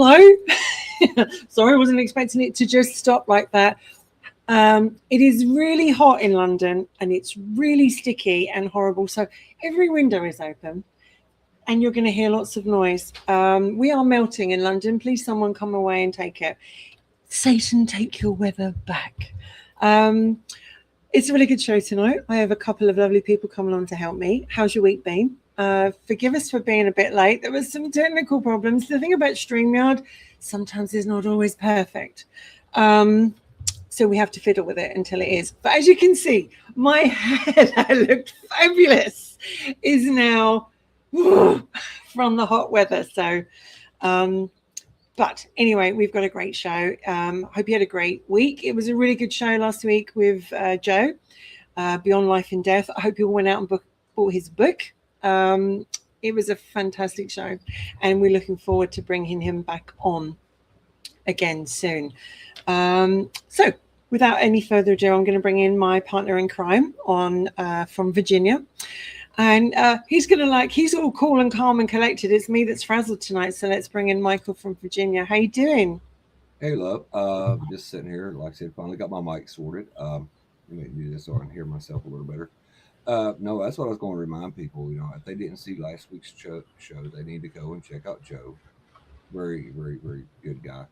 hello. Sorry, I wasn't expecting it to just stop like that. It is really hot in London and it's really sticky and horrible. So every window is open and you're going to hear lots of noise. We are melting in London. Please, someone come away and take it. Satan, take your weather back. It's a really good show tonight. I have a couple of lovely people coming on to help me. How's your week been? Forgive us for being a bit late. There was some technical problems. The thing about StreamYard, sometimes is not always perfect. So we have to fiddle with it until it is. But as you can see, my hair that looked fabulous is now from the hot weather. So, but anyway, we've got a great show. Hope you had a great week. It was a really good show last week with Joe, Beyond Life and Death. I hope you all went out and bought his book. It was a fantastic show, and we're looking forward to bringing him back on again soon. So without any further ado, I'm going to bring in my partner in crime on from Virginia. And he's all cool and calm and collected. It's me that's frazzled tonight. So let's bring in Michael from Virginia. How you doing? Hey, love. Just sitting here. Like I said, finally got my mic sorted. Let me do this so I can hear myself a little better. No, that's what I was going to remind people. If they didn't see last week's show, they need to go and check out Joe. Very, very, very good guy.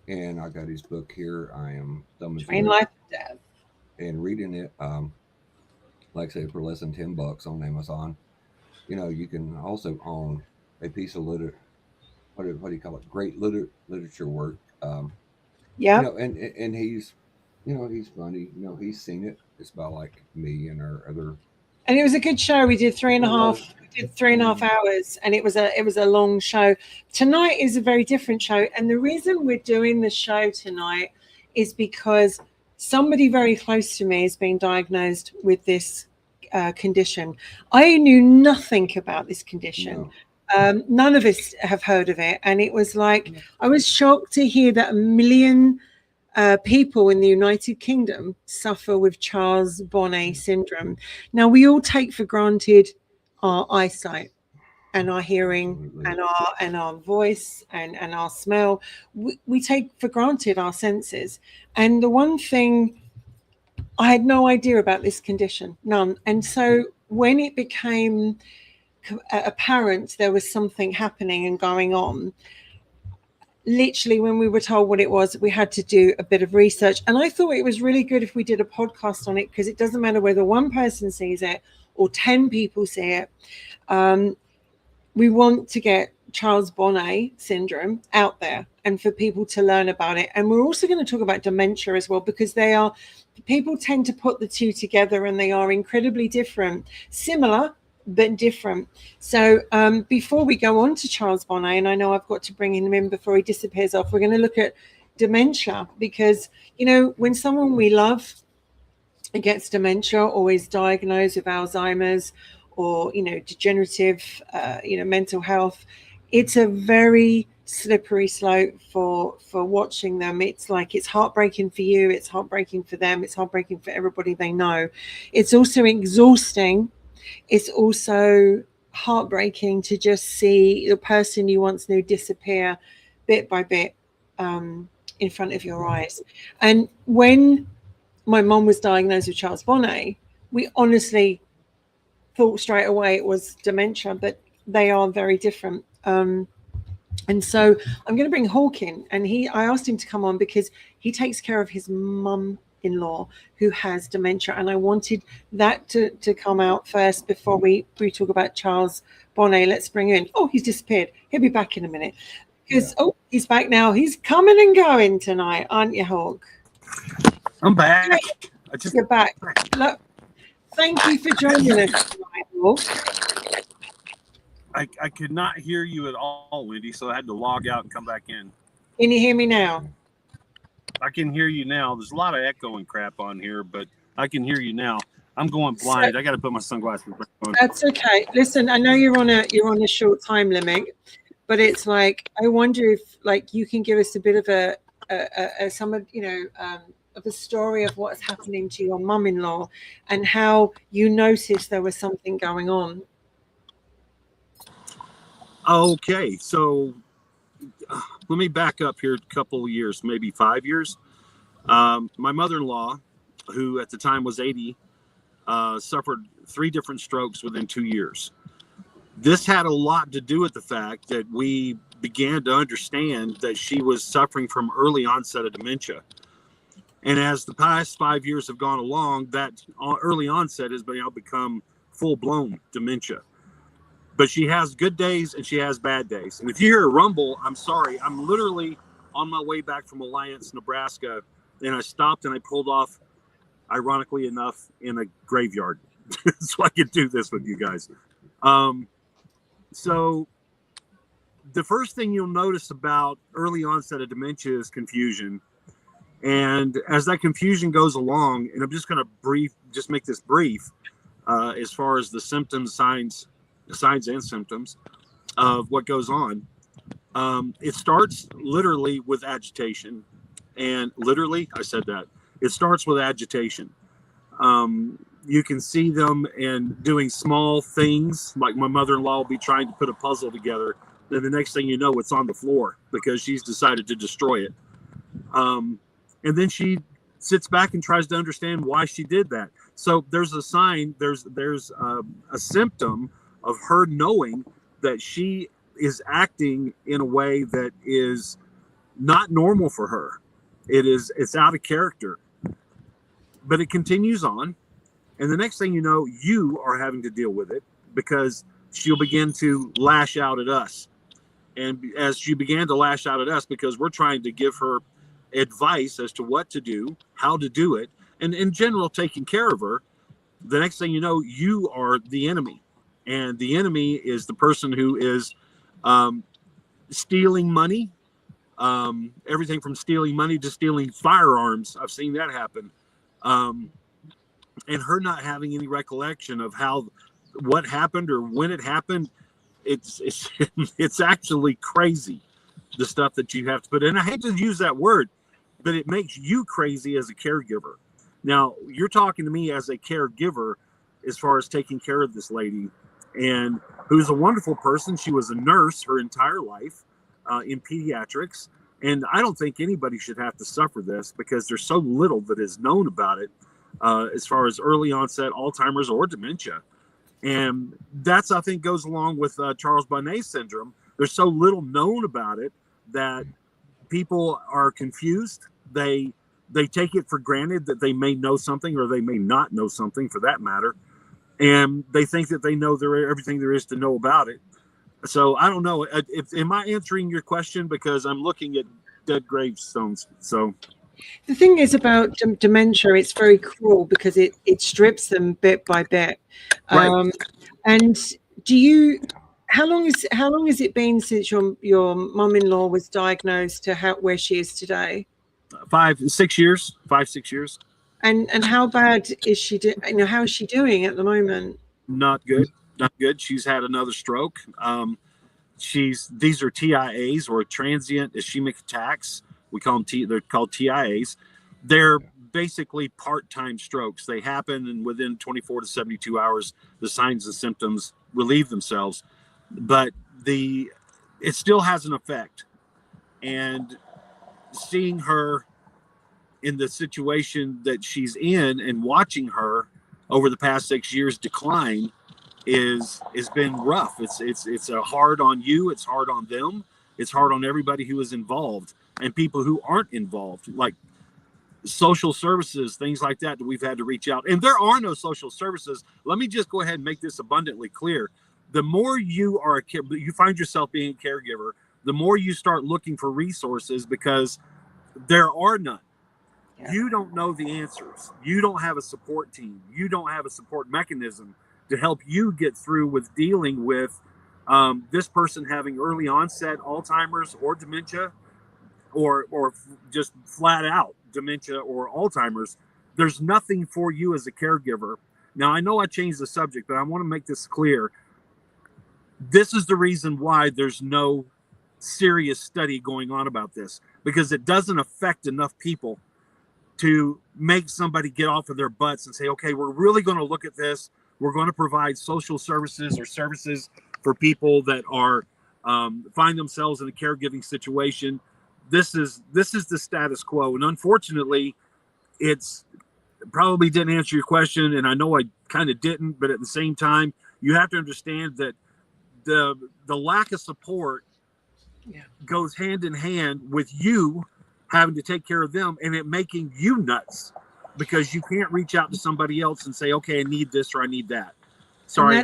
And I got his book here. I am thumbing Train through Life it and Death. and reading it. Like I said, for less than $10 on Amazon. You can also own a piece of what do you call it? Great literature work. Yeah. And he's, he's funny. He's seen it. It's about like me and our other. And it was a good show. We did three and a half. Was. We did 3.5 hours, and it was a long show. Tonight is a very different show, and the reason we're doing the show tonight is because somebody very close to me is being diagnosed with this condition. I knew nothing about this condition. No. None of us have heard of it, and it was like I was shocked to hear that 1 million people in the United Kingdom suffer with Charles Bonnet syndrome. Now, we all take for granted our eyesight and our hearing and our voice and our smell. We take for granted our senses. And the one thing, I had no idea about this condition, none. And so when it became apparent there was something happening and going on, literally when we were told what it was, we had to do a bit of research. And I thought it was really good if we did a podcast on it, because it doesn't matter whether one person sees it or 10 people see it. We want to get Charles Bonnet syndrome out there and for people to learn about it. And we're also going to talk about dementia as well, because people tend to put the two together and they are incredibly different, similar but different. So before we go on to Charles Bonnet, and I know I've got to bring him in before he disappears off, we're going to look at dementia, because when someone we love gets dementia or is diagnosed with Alzheimer's or degenerative mental health, it's a very slippery slope for watching them. It's heartbreaking for you, it's heartbreaking for them, it's heartbreaking for everybody they know. It's also exhausting. It's also heartbreaking to just see the person you once knew disappear bit by bit in front of your eyes. And when my mom was diagnosed with Charles Bonnet, we honestly thought straight away it was dementia, but they are very different. And so I'm going to bring Hawk in, and I asked him to come on because he takes care of his mum-in-law who has dementia, and I wanted that to come out first before we talk about Charles Bonnet. Let's bring him in. Oh, he's disappeared. He'll be back in a minute. Because he's back now. He's coming and going tonight, aren't you, Hawk? I'm back. You're back. Look, thank you for joining us tonight, Hawk. I could not hear you at all, Wendy, so I had to log out and come back in. Can you hear me now? I can hear you now. There's a lot of echo and crap on here, but I can hear you now. I'm going blind. I got to put my sunglasses back on. That's okay. Listen, I know you're on a short time limit, but it's like I wonder if you can give us a bit of a story of what's happening to your mum-in-law and how you noticed there was something going on. Okay, so let me back up here a couple of years, maybe 5 years. My mother-in-law, who at the time was 80, suffered 3 different strokes within 2 years. This had a lot to do with the fact that we began to understand that she was suffering from early onset of dementia. And as the past 5 years have gone along, that early onset has now become full-blown dementia. But she has good days and she has bad days. And if you hear a rumble, I'm sorry. I'm literally on my way back from Alliance, Nebraska, and I stopped and I pulled off, ironically enough, in a graveyard so I could do this with you guys. So the first thing you'll notice about early onset of dementia is confusion. And as that confusion goes along, and I'm just going to make this brief, as far as the symptoms, signs and symptoms of what goes on. It starts literally with agitation. And literally, I said that. It starts with agitation. You can see them in doing small things, like my mother-in-law will be trying to put a puzzle together. Then the next thing you know, it's on the floor because she's decided to destroy it. And then she sits back and tries to understand why she did that. So there's a sign, there's a symptom of her knowing that she is acting in a way that is not normal for her. It's out of character. But it continues on. And the next thing you know, you are having to deal with it because she'll begin to lash out at us. And as she began to lash out at us, because we're trying to give her advice as to what to do, how to do it, and in general, taking care of her, the next thing you know, you are the enemy. And the enemy is the person who is stealing money, everything from stealing money to stealing firearms. I've seen that happen. And her not having any recollection of what happened or when it happened. It's actually crazy, the stuff that you have to put in. I hate to use that word, but it makes you crazy as a caregiver. Now, you're talking to me as a caregiver as far as taking care of this lady, and who's a wonderful person. She was a nurse her entire life in pediatrics, and I don't think anybody should have to suffer this because there's so little that is known about it as far as early onset Alzheimer's or dementia. And that's, I think, goes along with Charles Bonnet syndrome. There's so little known about it that people are confused. They take it for granted that they may know something or they may not know something, for that matter. And they think that they know everything there is to know about it. So I don't know. Am I answering your question? Because I'm looking at dead gravestones. So the thing is about dementia, it's very cruel because it strips them bit by bit. Right. And how long has it been since your mum-in-law was diagnosed to where she is today? 5-6 years. 5-6 years. And how bad is she? How is she doing at the moment? Not good. Not good. She's had another stroke. These are TIAs, or transient ischemic attacks. We call them they're called TIAs. They're basically part-time strokes. They happen, and within 24 to 72 hours, the signs and symptoms relieve themselves. But it still has an effect. And seeing her in the situation that she's in and watching her over the past 6 years decline has been rough. It's hard on you. It's hard on them. It's hard on everybody who is involved and people who aren't involved, like social services, things like that we've had to reach out. And there are no social services. Let me just go ahead and make this abundantly clear. The more you find yourself being a caregiver, the more you start looking for resources, because there are none. Yeah. You don't know the answers. You don't have a support team. You don't have a support mechanism to help you get through with dealing with this person having early onset Alzheimer's or dementia, or just flat out dementia or Alzheimer's. There's nothing for you as a caregiver. Now, I know I changed the subject, but I want to make this clear. This is the reason why there's no serious study going on about this, because it doesn't affect enough people to make somebody get off of their butts and say, okay, we're really going to look at this. We're going to provide social services or services for people that are find themselves in a caregiving situation. This is the status quo, and unfortunately, it's probably didn't answer your question, and I know I kind of didn't, but at the same time, you have to understand that the lack of support goes hand in hand with you having to take care of them and it making you nuts because you can't reach out to somebody else and say, okay, I need this or I need that. Sorry,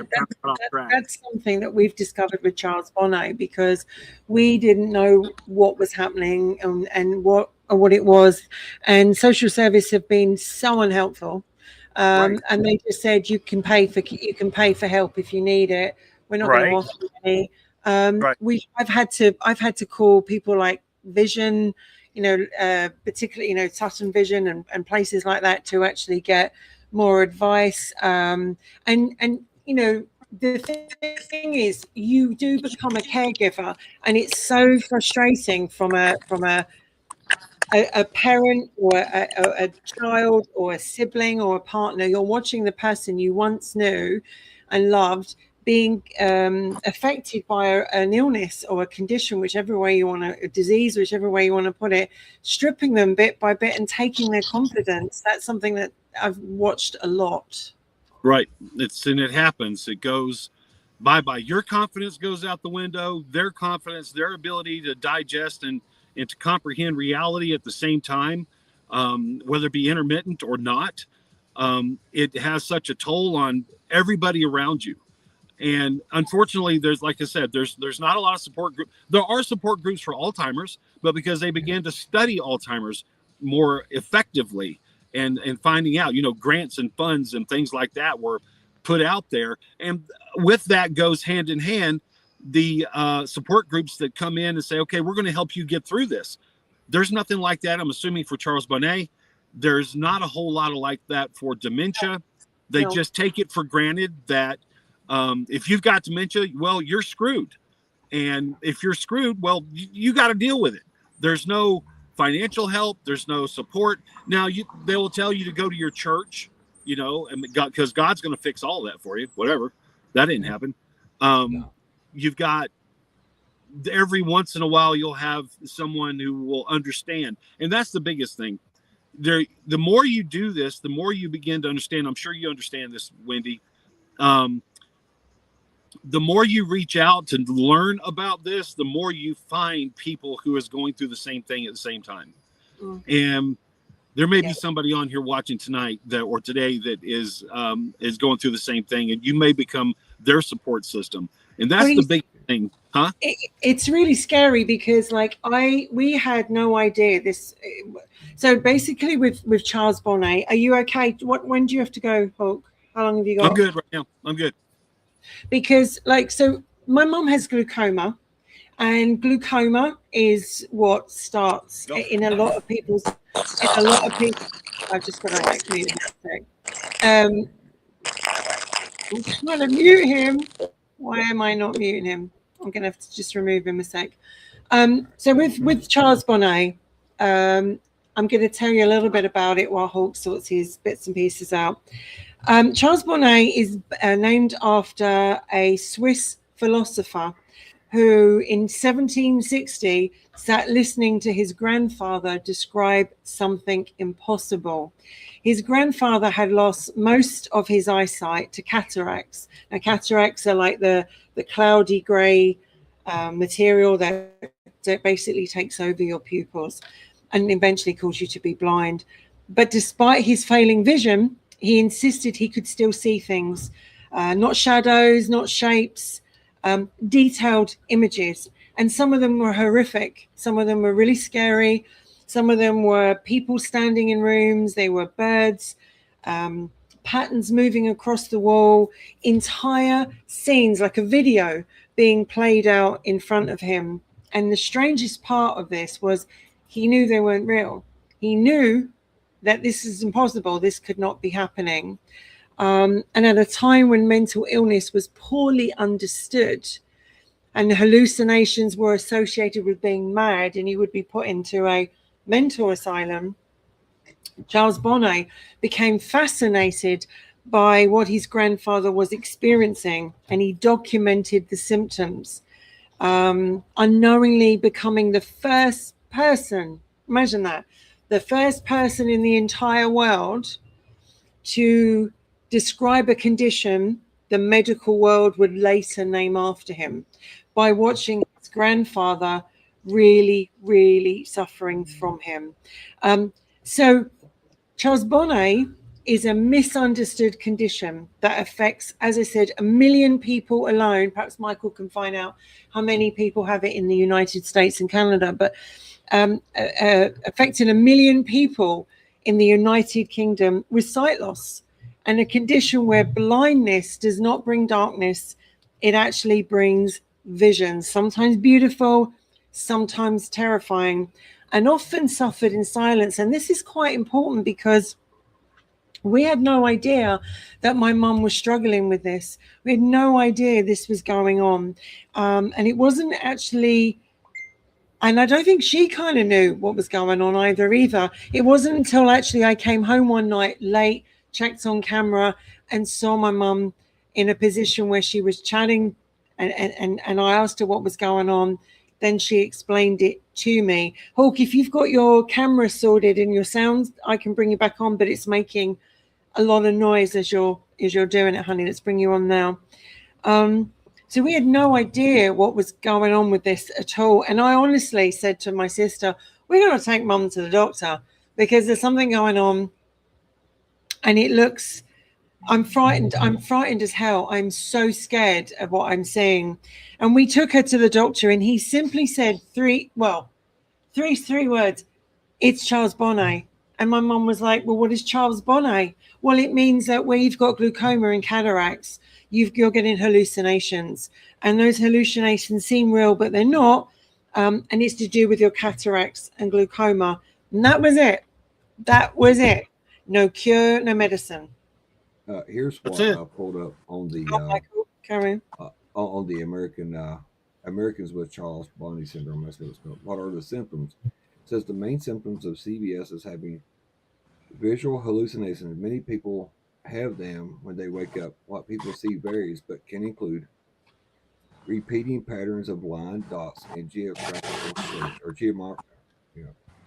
that's something that we've discovered with Charles Bonnet, because we didn't know what was happening and what it was, and social service have been so unhelpful. And they just said you can pay for help if you need it. We're not going to offer you any. I've had to call people like Vision, particularly Sutton Vision and places like that to actually get more advice. And the thing is, you do become a caregiver, and it's so frustrating from a parent or a child or a sibling or a partner. You're watching the person you once knew and loved being affected by an illness or a condition, whichever way you want to, a disease, whichever way you want to put it, stripping them bit by bit and taking their confidence. That's something that I've watched a lot. Right. It happens. It goes bye-bye. Your confidence goes out the window, their confidence, their ability to digest and to comprehend reality at the same time, whether it be intermittent or not. It has such a toll on everybody around you. And unfortunately, there's, like I said, there's not a lot of support groups. There are support groups for Alzheimer's, but because they began to study Alzheimer's more effectively and finding out, grants and funds and things like that were put out there. And with that goes hand in hand, the support groups that come in and say, okay, we're going to help you get through this. There's nothing like that, I'm assuming, for Charles Bonnet. There's not a whole lot of like that for dementia. They just take it for granted that if you've got dementia, well, you're screwed. And if you're screwed, well, you got to deal with it. There's no financial help. There's no support. Now, they will tell you to go to your church, and because God's going to fix all that for you, whatever. That didn't happen. You've got every once in a while, you'll have someone who will understand. And that's the biggest thing. The more you do this, the more you begin to understand. I'm sure you understand this, Wendy. The more you reach out to learn about this, the more you find people who is going through the same thing at the same time. And there may be somebody on here watching tonight or today that is going through the same thing, and you may become their support system. And that's the big thing, huh? It's really scary because we had no idea this. So basically with Charles Bonnet, are you okay? When do you have to go, Hulk? How long have you got? I'm good right now. I'm good. Because so my mom has glaucoma, and glaucoma is what starts in a lot of people's. I've just got to mute him. I'm trying to mute him. Why am I not muting him? I'm going to have to just remove him a sec. So with Charles Bonnet, I'm going to tell you a little bit about it while Hulk sorts his bits and pieces out. Charles Bonnet is named after a Swiss philosopher who in 1760 sat listening to his grandfather describe something impossible. His grandfather had lost most of his eyesight to cataracts. Now, cataracts are like the cloudy grey material that basically takes over your pupils and eventually cause you to be blind. But despite his failing vision, he insisted he could still see things, not shadows, not shapes, detailed images. And some of them were horrific. Some of them were really scary. Some of them were people standing in rooms. They were birds, patterns moving across the wall, entire scenes like a video being played out in front of him. And the strangest part of this was he knew they weren't real. He knew that this is impossible. This could not be happening. And at a time when mental illness was poorly understood and hallucinations were associated with being mad and you would be put into a mental asylum, Charles Bonnet became fascinated by what his grandfather was experiencing, and he documented the symptoms. unknowingly becoming the first person, imagine that, the first person in the entire world to describe a condition the medical world would later name after him, by watching his grandfather really, really suffering from him. So Charles Bonnet is a misunderstood condition that affects, as I said, 1 million people alone. Perhaps Michael can find out how many people have it in the United States and Canada, but affecting 1 million people in the United Kingdom with sight loss, and a condition where blindness does not bring darkness, it actually brings vision, sometimes beautiful, sometimes terrifying, and often suffered in silence. And this is quite important because we had no idea that my mum was struggling with this. We had no idea this was going on. And it wasn't actually, and I don't think she kind of knew what was going on either. It wasn't until actually I came home one night late, checked on camera, and saw my mum in a position where she was chatting, and I asked her what was going on. Then she explained it to me. Hawk, if you've got your camera sorted and your sound, I can bring you back on, but it's making a lot of noise as you're doing it, honey. Let's bring you on now. So we had no idea what was going on with this at all. And I honestly said to my sister, we're going to take mum to the doctor because there's something going on. And it looks, I'm frightened as hell. I'm so scared of what I'm seeing. And we took her to the doctor, and he simply said three words. It's Charles Bonnet. And my mum was like, well, what is Charles Bonnet? Well, it means that where you've got glaucoma and cataracts, you're getting hallucinations. And those hallucinations seem real, but they're not. And it's to do with your cataracts and glaucoma. And that was it. That was it. No cure, no medicine. Here's what I pulled up on the Michael, carry on the Americans with Charles Bonnet syndrome. That's what it's called. What are the symptoms? It says the main symptoms of CBS is having visual hallucinations. Many people have them when they wake up. What people see varies, but can include repeating patterns of line, dots, and geographical shapes or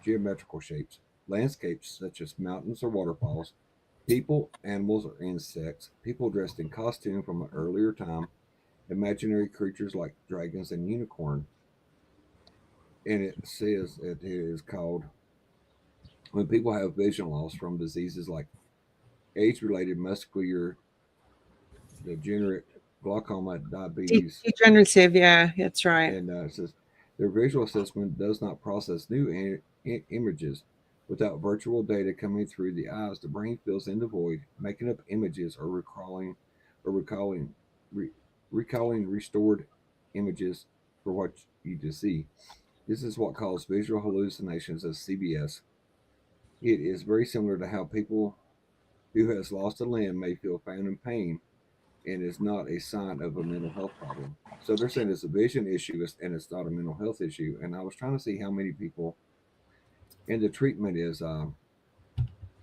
geometrical shapes, landscapes such as mountains or waterfalls, people, animals, or insects, people dressed in costume from an earlier time, imaginary creatures like dragons and unicorn. And it says it is called when people have vision loss from diseases like age-related muscular degenerate glaucoma, diabetes, degenerative. Yeah, that's right. and it says their visual assessment does not process new images. Without virtual data coming through the eyes, the brain fills in the void, making up images or recalling restored images for what you to see. This is what causes visual hallucinations as CBS. It is very similar to how people who has lost a limb may feel phantom pain and is not a sign of a mental health problem. So they're saying it's a vision issue and it's not a mental health issue. And I was trying to see how many people, and the treatment is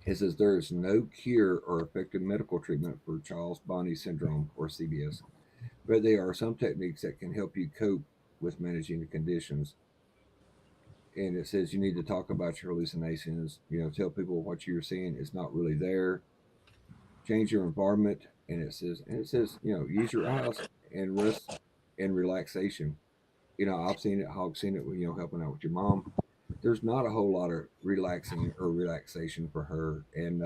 it says there is no cure or effective medical treatment for Charles Bonnet syndrome or CBS, but there are some techniques that can help you cope with managing the conditions. And it says you need to talk about your hallucinations, tell people what you're seeing is not really there, change your environment, and it says, use your eyes and rest and relaxation. I've seen it, Hog's seen it, helping out with your mom. There's not a whole lot of relaxing or relaxation for her, and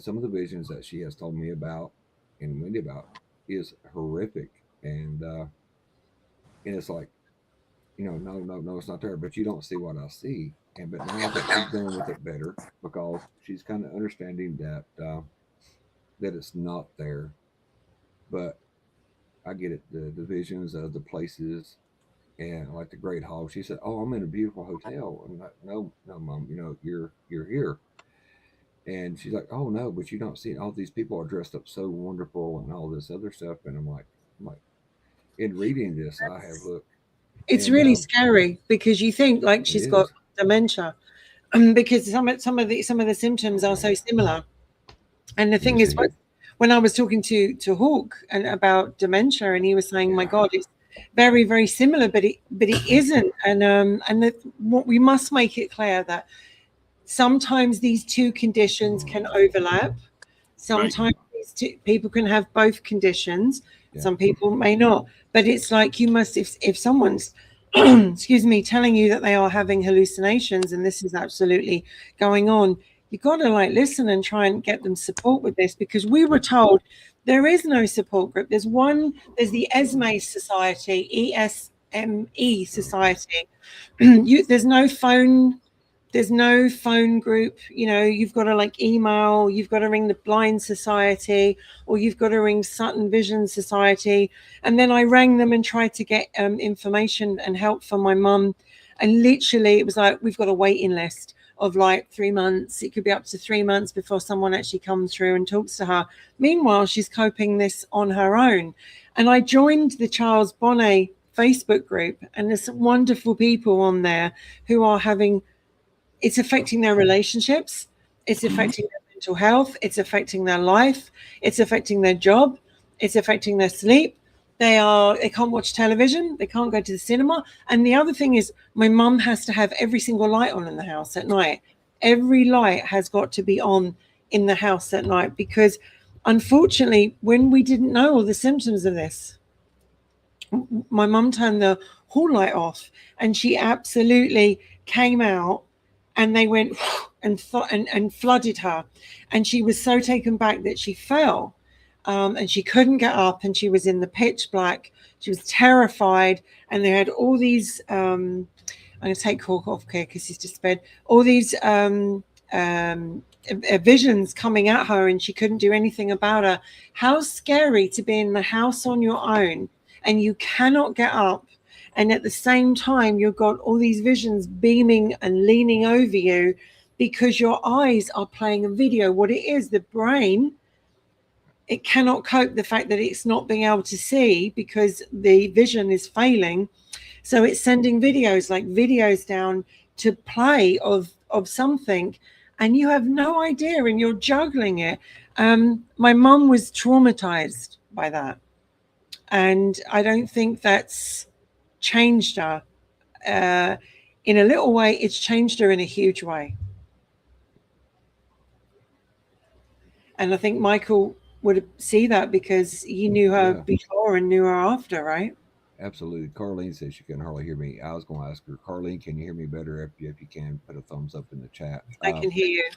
some of the visions that she has told me about and Wendy about is horrific, and it's like, no, it's not there, but you don't see what I see. And but now that she's dealing with it better because she's kind of understanding that it's not there. But I get it, the visions of the places and like the Great Hall. She said, "Oh, I'm in a beautiful hotel." I'm like, "No, no, Mom, you're here." And she's like, "Oh no, but you don't see it. All these people are dressed up so wonderful and all this other stuff." And I'm like, in reading this, I have looked. It's And really scary because you think like she's got dementia, because some of the symptoms are so similar. And the thing is, when I was talking to Hawk and about dementia, and he was saying, "My God, very, very similar, but it isn't. And what we must make it clear that sometimes these two conditions can overlap. Sometimes people can have both conditions. Yeah. Some people may not. But it's like you must, if someone's, excuse me, telling you that they are having hallucinations and this is absolutely going on, you got to like listen and try and get them support with this, because we were told there is no support group. There's the ESME Society, ESME Society. There's no phone group. You know, you've got to like email, you've got to ring the Blind Society, or you've got to ring Sutton Vision Society. And then I rang them and tried to get information and help for my mum. And literally it was like, we've got a waiting list of like 3 months. It could be up to 3 months before someone actually comes through and talks to her. Meanwhile, she's coping this on her own. And I joined the Charles Bonnet Facebook group, and there's some wonderful people on there who are it's affecting their relationships, it's affecting their mental health, it's affecting their life, it's affecting their job, it's affecting their sleep. They can't watch television, they can't go to the cinema. And the other thing is, my mum has to have every single light on in the house at night. Every light has got to be on in the house at night, because unfortunately, when we didn't know all the symptoms of this, my mum turned the hall light off, and she absolutely came out, and they went and flooded her, and she was so taken back that she fell, and she couldn't get up, and she was in the pitch black. She was terrified, and they had all these I'm going to take Cork off here because he's just sped, all these visions coming at her, and she couldn't do anything about her. How scary to be in the house on your own and you cannot get up, and at the same time you've got all these visions beaming and leaning over you because your eyes are playing a video. What it is, the brain, it cannot cope the fact that it's not being able to see because the vision is failing. So it's sending videos down to play of something, and you have no idea, and you're juggling it. My mum was traumatized by that, and I don't think that's changed her. In a little way, it's changed her in a huge way. And I think Michael would see that because he knew her before and knew her after, right? Absolutely. Carlene says she can hardly hear me. I was going to ask her, Carlene, can you hear me better? If you can, put a thumbs up in the chat. I can hear you.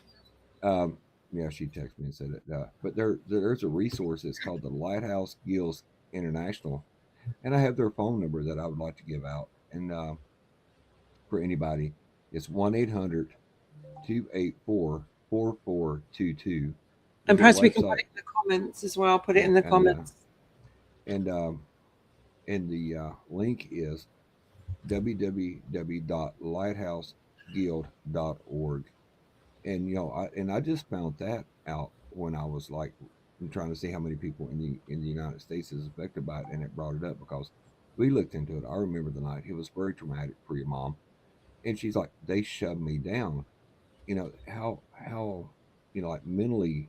Yeah, she texted me and said it. But there's a resource. It's called the Lighthouse Guilds International, and I have their phone number that I would like to give out. And for anybody, it's 1-800-284-4422. And perhaps we can put it in the comments as well. Put it in the comments. And the link is www.lighthouseguild.org. And I just found that out when I was like trying to see how many people in the United States is affected by it, and it brought it up because we looked into it. I remember the night; it was very traumatic for your mom, and she's like, they shoved me down. How like mentally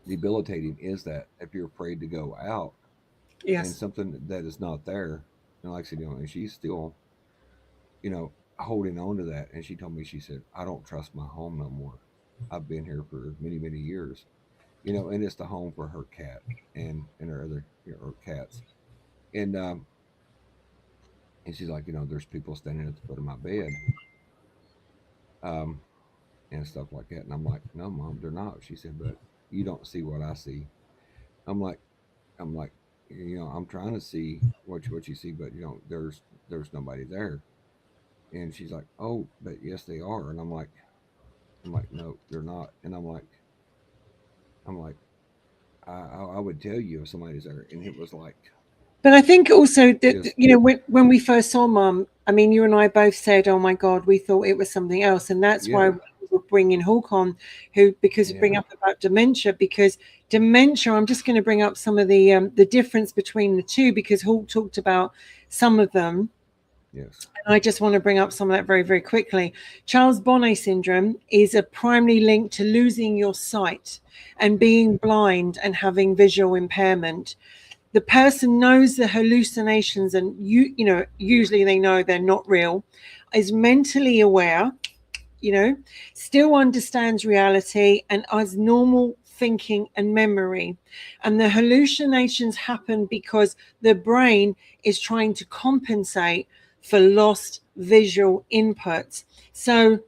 debilitating is that if you're afraid to go out? Yes. And something that is not there. And like I said, and she's still, holding on to that. And she told me, she said, I don't trust my home no more. I've been here for many, many years, and it's the home for her cat and her other, her cats. And she's like, there's people standing at the foot of my bed, and stuff like that. And I'm like, no, Mom, they're not. She said, but you don't see what I see. I'm like, I'm trying to see what you see, but there's nobody there. And she's like, oh, but yes, they are. And I'm like, no, they're not. And I'm like, I would tell you if somebody's there. And it was like. But I think also that, when we first saw Mum, I mean, you and I both said, oh my God, we thought it was something else. And that's why we were bringing Hawk on, bring up about dementia, because dementia, I'm just going to bring up some of the difference between the two, because Hawk talked about some of them. Yes. And I just want to bring up some of that very, very quickly. Charles Bonnet syndrome is a primary link to losing your sight and being blind and having visual impairment. the person knows the hallucinations, and usually they know they're not real, is mentally aware, still understands reality and has normal thinking and memory. And the hallucinations happen because the brain is trying to compensate for lost visual inputs. So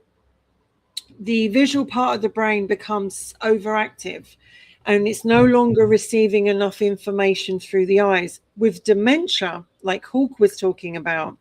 the visual part of the brain becomes overactive and it's no longer receiving enough information through the eyes. With dementia, like Hawk was talking about,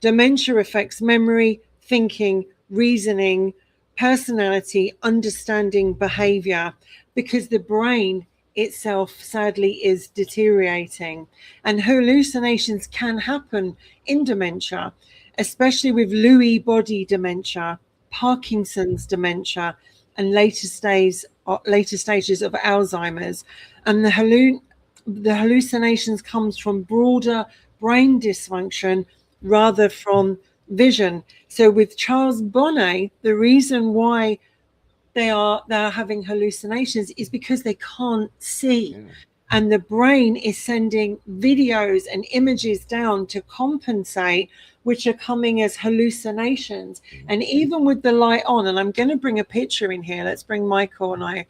dementia affects memory, thinking, reasoning, personality, understanding, behavior, because the brain itself sadly is deteriorating. And hallucinations can happen in dementia, especially with Lewy body dementia, Parkinson's dementia, and later stages of Alzheimer's. And the hallucinations comes from broader brain dysfunction rather from vision. So with Charles Bonnet, the reason why they're having hallucinations is because they can't see. Yeah. And the brain is sending videos and images down to compensate, which are coming as hallucinations. And even with the light on, and I'm going to bring a picture in here. Let's bring Michael and I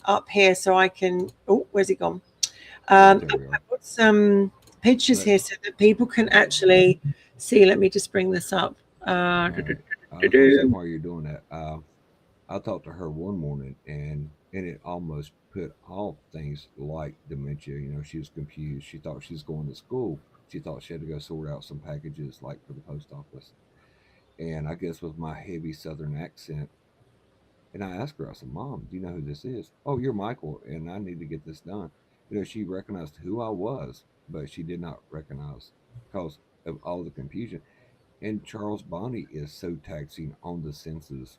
up here so I can. Oh, where's he gone? There we I are. put some pictures here so that people can actually see. Let me just bring this up. All right. I was going to say while you're doing that, I talked to her one morning, and it almost put off things like dementia. She was confused. She thought she was going to school. She thought she had to go sort out some packages like for the post office. And I guess with my heavy Southern accent, and I asked her, I said, "Mom, do you know who this is?" "Oh, you're Michael, and I need to get this done." She recognized who I was, but she did not recognize because of all the confusion. And Charles Bonnet is so taxing on the senses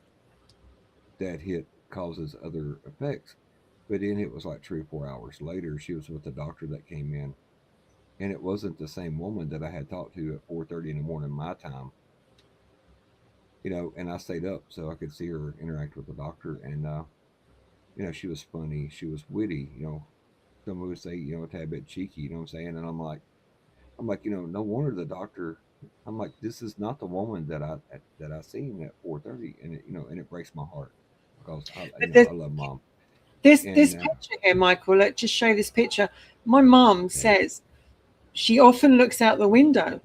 that it causes other effects. But then it was like 3 or 4 hours later, she was with a doctor that came in, and it wasn't the same woman that I had talked to at 4:30 in the morning my time. And I stayed up so I could see her interact with the doctor, and she was funny, she was witty. Some would say, a tad bit cheeky. You know what I'm saying? And I'm like, no wonder the doctor. I'm like, this is not the woman that I seen at 4:30, and it breaks my heart because But I love mom, this and picture here, Michael. Let's just show this picture. My mom yeah, says she often looks out the window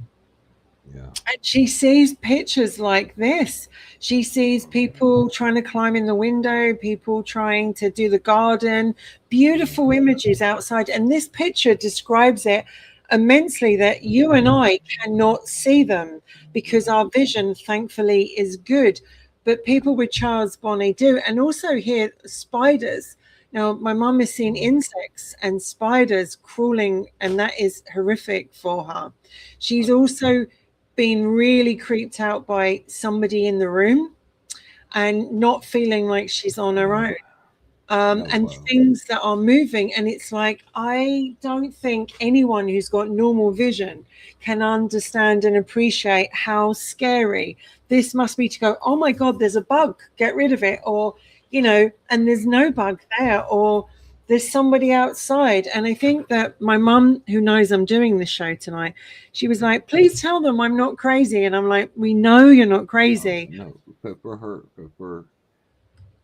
yeah, and she sees pictures like this. She sees people trying to climb in the window, people trying to do the garden, yeah, beautiful images outside. And this picture describes it immensely that you and I cannot see them because yeah, our vision, thankfully, is good. But people with Charles Bonnet do. And also here, spiders. Now, my mum has seen oh, insects and spiders crawling, and that is horrific for her. She's also been really creeped out by somebody in the room and not feeling like she's on her yeah. own, No, and things that are moving. And it's like, I don't think anyone who's got normal vision can understand and appreciate how scary this must be to go, oh my God, there's a bug, get rid of it. Or, and there's no bug there, or there's somebody outside. And I think that my mum, who knows I'm doing this show tonight, she was like, please tell them I'm not crazy. And I'm like, we know you're not oh crazy. no, but for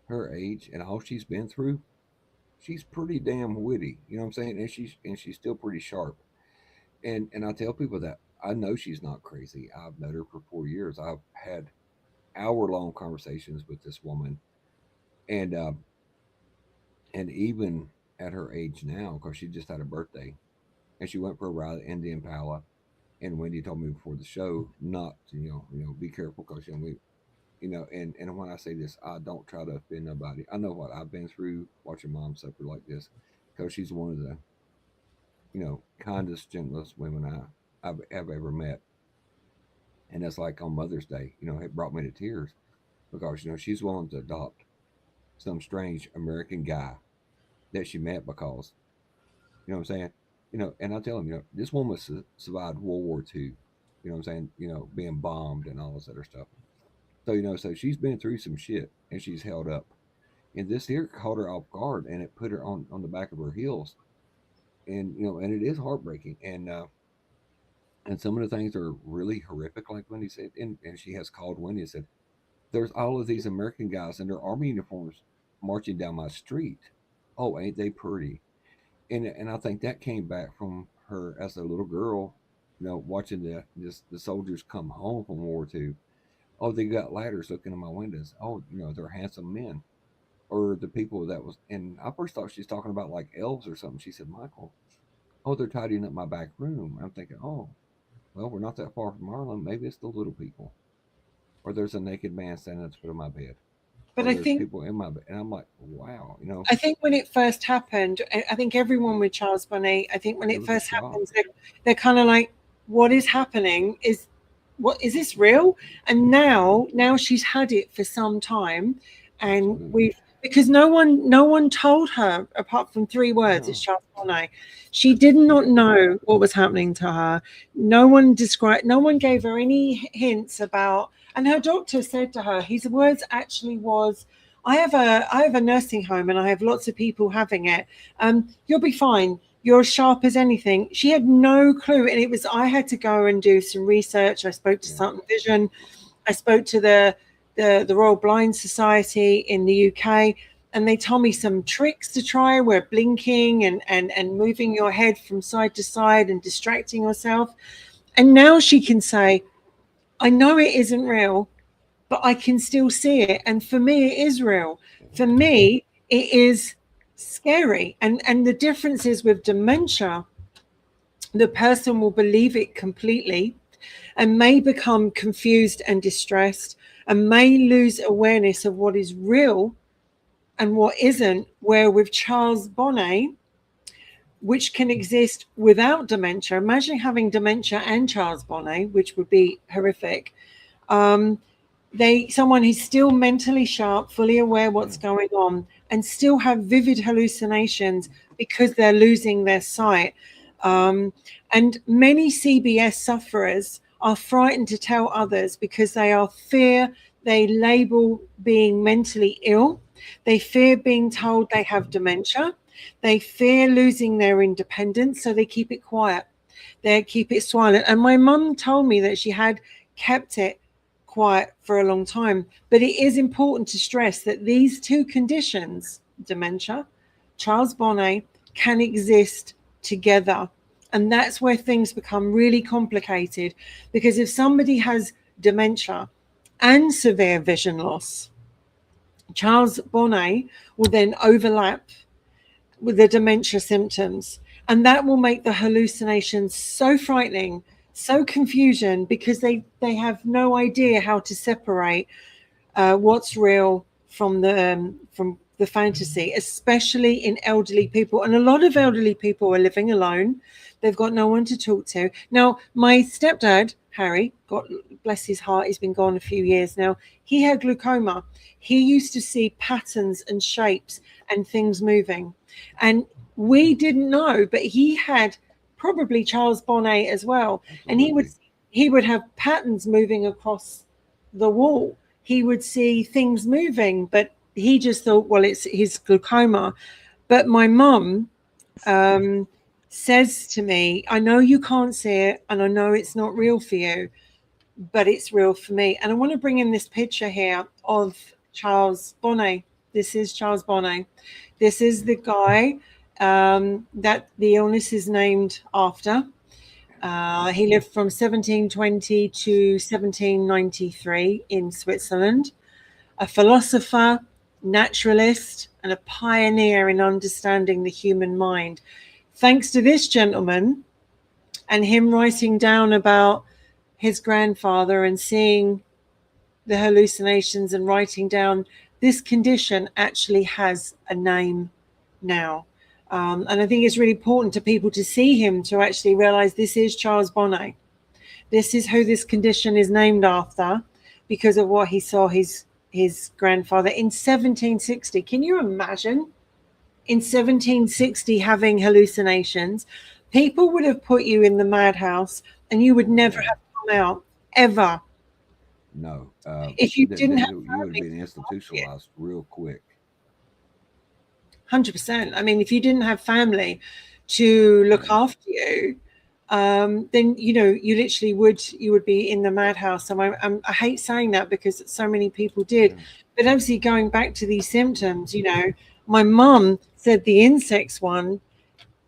her age and all she's been through, she's pretty damn witty. You know what I'm saying? And she's still pretty sharp. And I tell people that I know she's not crazy. I've known her for 4 years. I've had hour-long conversations with this woman, and even at her age now, because she just had a birthday, and she went for a ride in the Impala. And Wendy told me before the show not to, be careful because and when I say this, I don't try to offend nobody. I know what I've been through watching mom suffer like this, because she's one of the kindest, gentlest women I've ever met. And it's like on Mother's Day, it brought me to tears because she's willing to adopt some strange American guy that she met because what I'm saying. And I tell him, this woman survived World War II. You know what I'm saying? Being bombed and all this other stuff. So so she's been through some shit and she's held up. And this here caught her off guard and it put her on the back of her heels. and and it is heartbreaking, and some of the things are really horrific, like Wendy said, and she has called Wendy and said, "There's all of these American guys in their army uniforms marching down my street. Oh, ain't they pretty?" And I think that came back from her as a little girl, watching the soldiers come home from War II. Oh, they got ladders looking in my windows. Oh, they're handsome men. Or the people that was, and I first thought she's talking about like elves or something. She said, "Michael, oh, they're tidying up my back room." I'm thinking, oh, well, we're not that far from Harlem. Maybe it's the little people. Or there's a naked man standing at the foot of my bed. But Or I there's think people in my bed. And I'm like, wow, I think when it first happened, I think everyone with Charles Bonnet, I think when it it was a first shock. happens, they're kind of like, what is happening? What is this real? And now she's had it for some time, and Absolutely. we've because no one told her apart from 3 words. It's No. Charles Bonnet. She did not know what was happening to her. No one gave her any hints about. And her doctor said to her, his words actually was, I have a nursing home and I have lots of people having it. You'll be fine. You're as sharp as anything. She had no clue, and it was I had to go and do some research. I spoke to Yeah. Sutton Vision. I spoke to the Royal Blind Society in the UK, and they told me some tricks to try, where blinking and moving your head from side to side and distracting yourself. And now she can say, I know it isn't real, but I can still see it. And for me, it is real. For me, it is scary. And the difference is with dementia, the person will believe it completely and may become confused and distressed and may lose awareness of what is real and what isn't. Where with Charles Bonnet, which can exist without dementia, imagine having dementia and Charles Bonnet, which would be horrific. Um, someone who's still mentally sharp, fully aware what's going on, and still have vivid hallucinations because they're losing their sight. And many CBS sufferers are frightened to tell others because they label being mentally ill, they fear being told they have dementia, they fear losing their independence, so they keep it quiet, they keep it silent. And my mum told me that she had kept it quiet for a long time. But it is important to stress that these two conditions, dementia, Charles Bonnet, can exist together. And that's where things become really complicated, because if somebody has dementia and severe vision loss, Charles Bonnet will then overlap with the dementia symptoms. And that will make the hallucinations so frightening, so confusion, because they have no idea how to separate what's real from the fantasy, especially in elderly people. And a lot of elderly people are living alone. They've got no one to talk to. Now, my stepdad, Harry, God bless his heart, he's been gone a few years now. He had glaucoma. He used to see patterns and shapes and things moving. And we didn't know, but he had probably Charles Bonnet as well. And Absolutely. he would have patterns moving across the wall. He would see things moving, but he just thought, well, it's his glaucoma. But my mum says to me, I know you can't see it, and I know it's not real for you, but it's real for me. And I want to bring in this picture here of Charles Bonnet. This is Charles Bonnet. This is the guy that the illness is named after. He lived from 1720 to 1793 in Switzerland. A philosopher, naturalist, and a pioneer in understanding the human mind. Thanks to this gentleman and him writing down about his grandfather and seeing the hallucinations and writing down, this condition actually has a name now. And I think it's really important to people to see him, to actually realize this is Charles Bonnet. This is who this condition is named after, because of what he saw his grandfather in 1760. Can you imagine in 1760 having hallucinations? People would have put you in the madhouse and you would never have come out ever. No. If you didn't have you would have been institutionalized real quick. 100%. I mean, if you didn't have family to look Yeah. after you, then you would be in the madhouse. And I hate saying that because so many people did, Yeah. but obviously going back to these symptoms, my mum said the insects one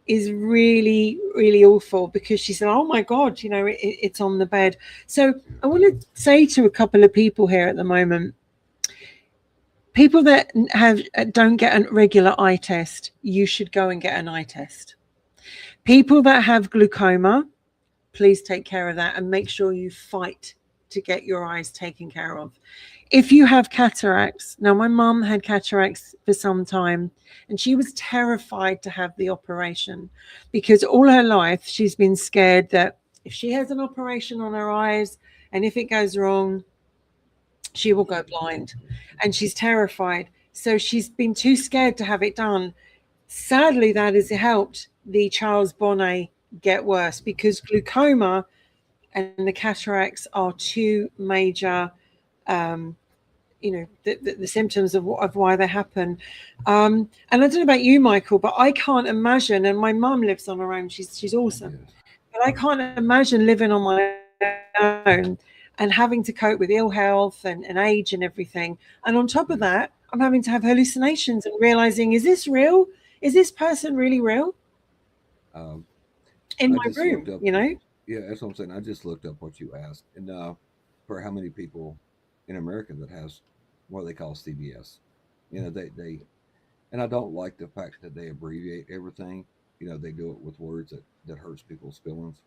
is really, really awful because she said, "Oh my God, it's on the bed." So Yeah. I want to say to a couple of people here at the moment, people that have don't get a regular eye test, you should go and get an eye test. People that have glaucoma, please take care of that and make sure you fight to get your eyes taken care of. If you have cataracts, now my mum had cataracts for some time and she was terrified to have the operation because all her life she's been scared that if she has an operation on her eyes and if it goes wrong, she will go blind, and she's terrified. So she's been too scared to have it done. Sadly, that has helped the Charles Bonnet get worse because glaucoma and the cataracts are two major, um, the symptoms of why they happen. And I don't know about you, Michael, but I can't imagine. And my mum lives on her own; she's awesome, Yes. but I can't imagine living on my own and having to cope with ill health and age and everything. And on top of Yeah. that, I'm having to have hallucinations and realizing, is this real? Is this person really real Um, in I my just looked room? up. Yeah, that's what I'm saying. I just looked up what you asked, and for how many people in America that has what they call CBS. They and I don't like the fact that they abbreviate everything. They do it with words that hurts people's feelings.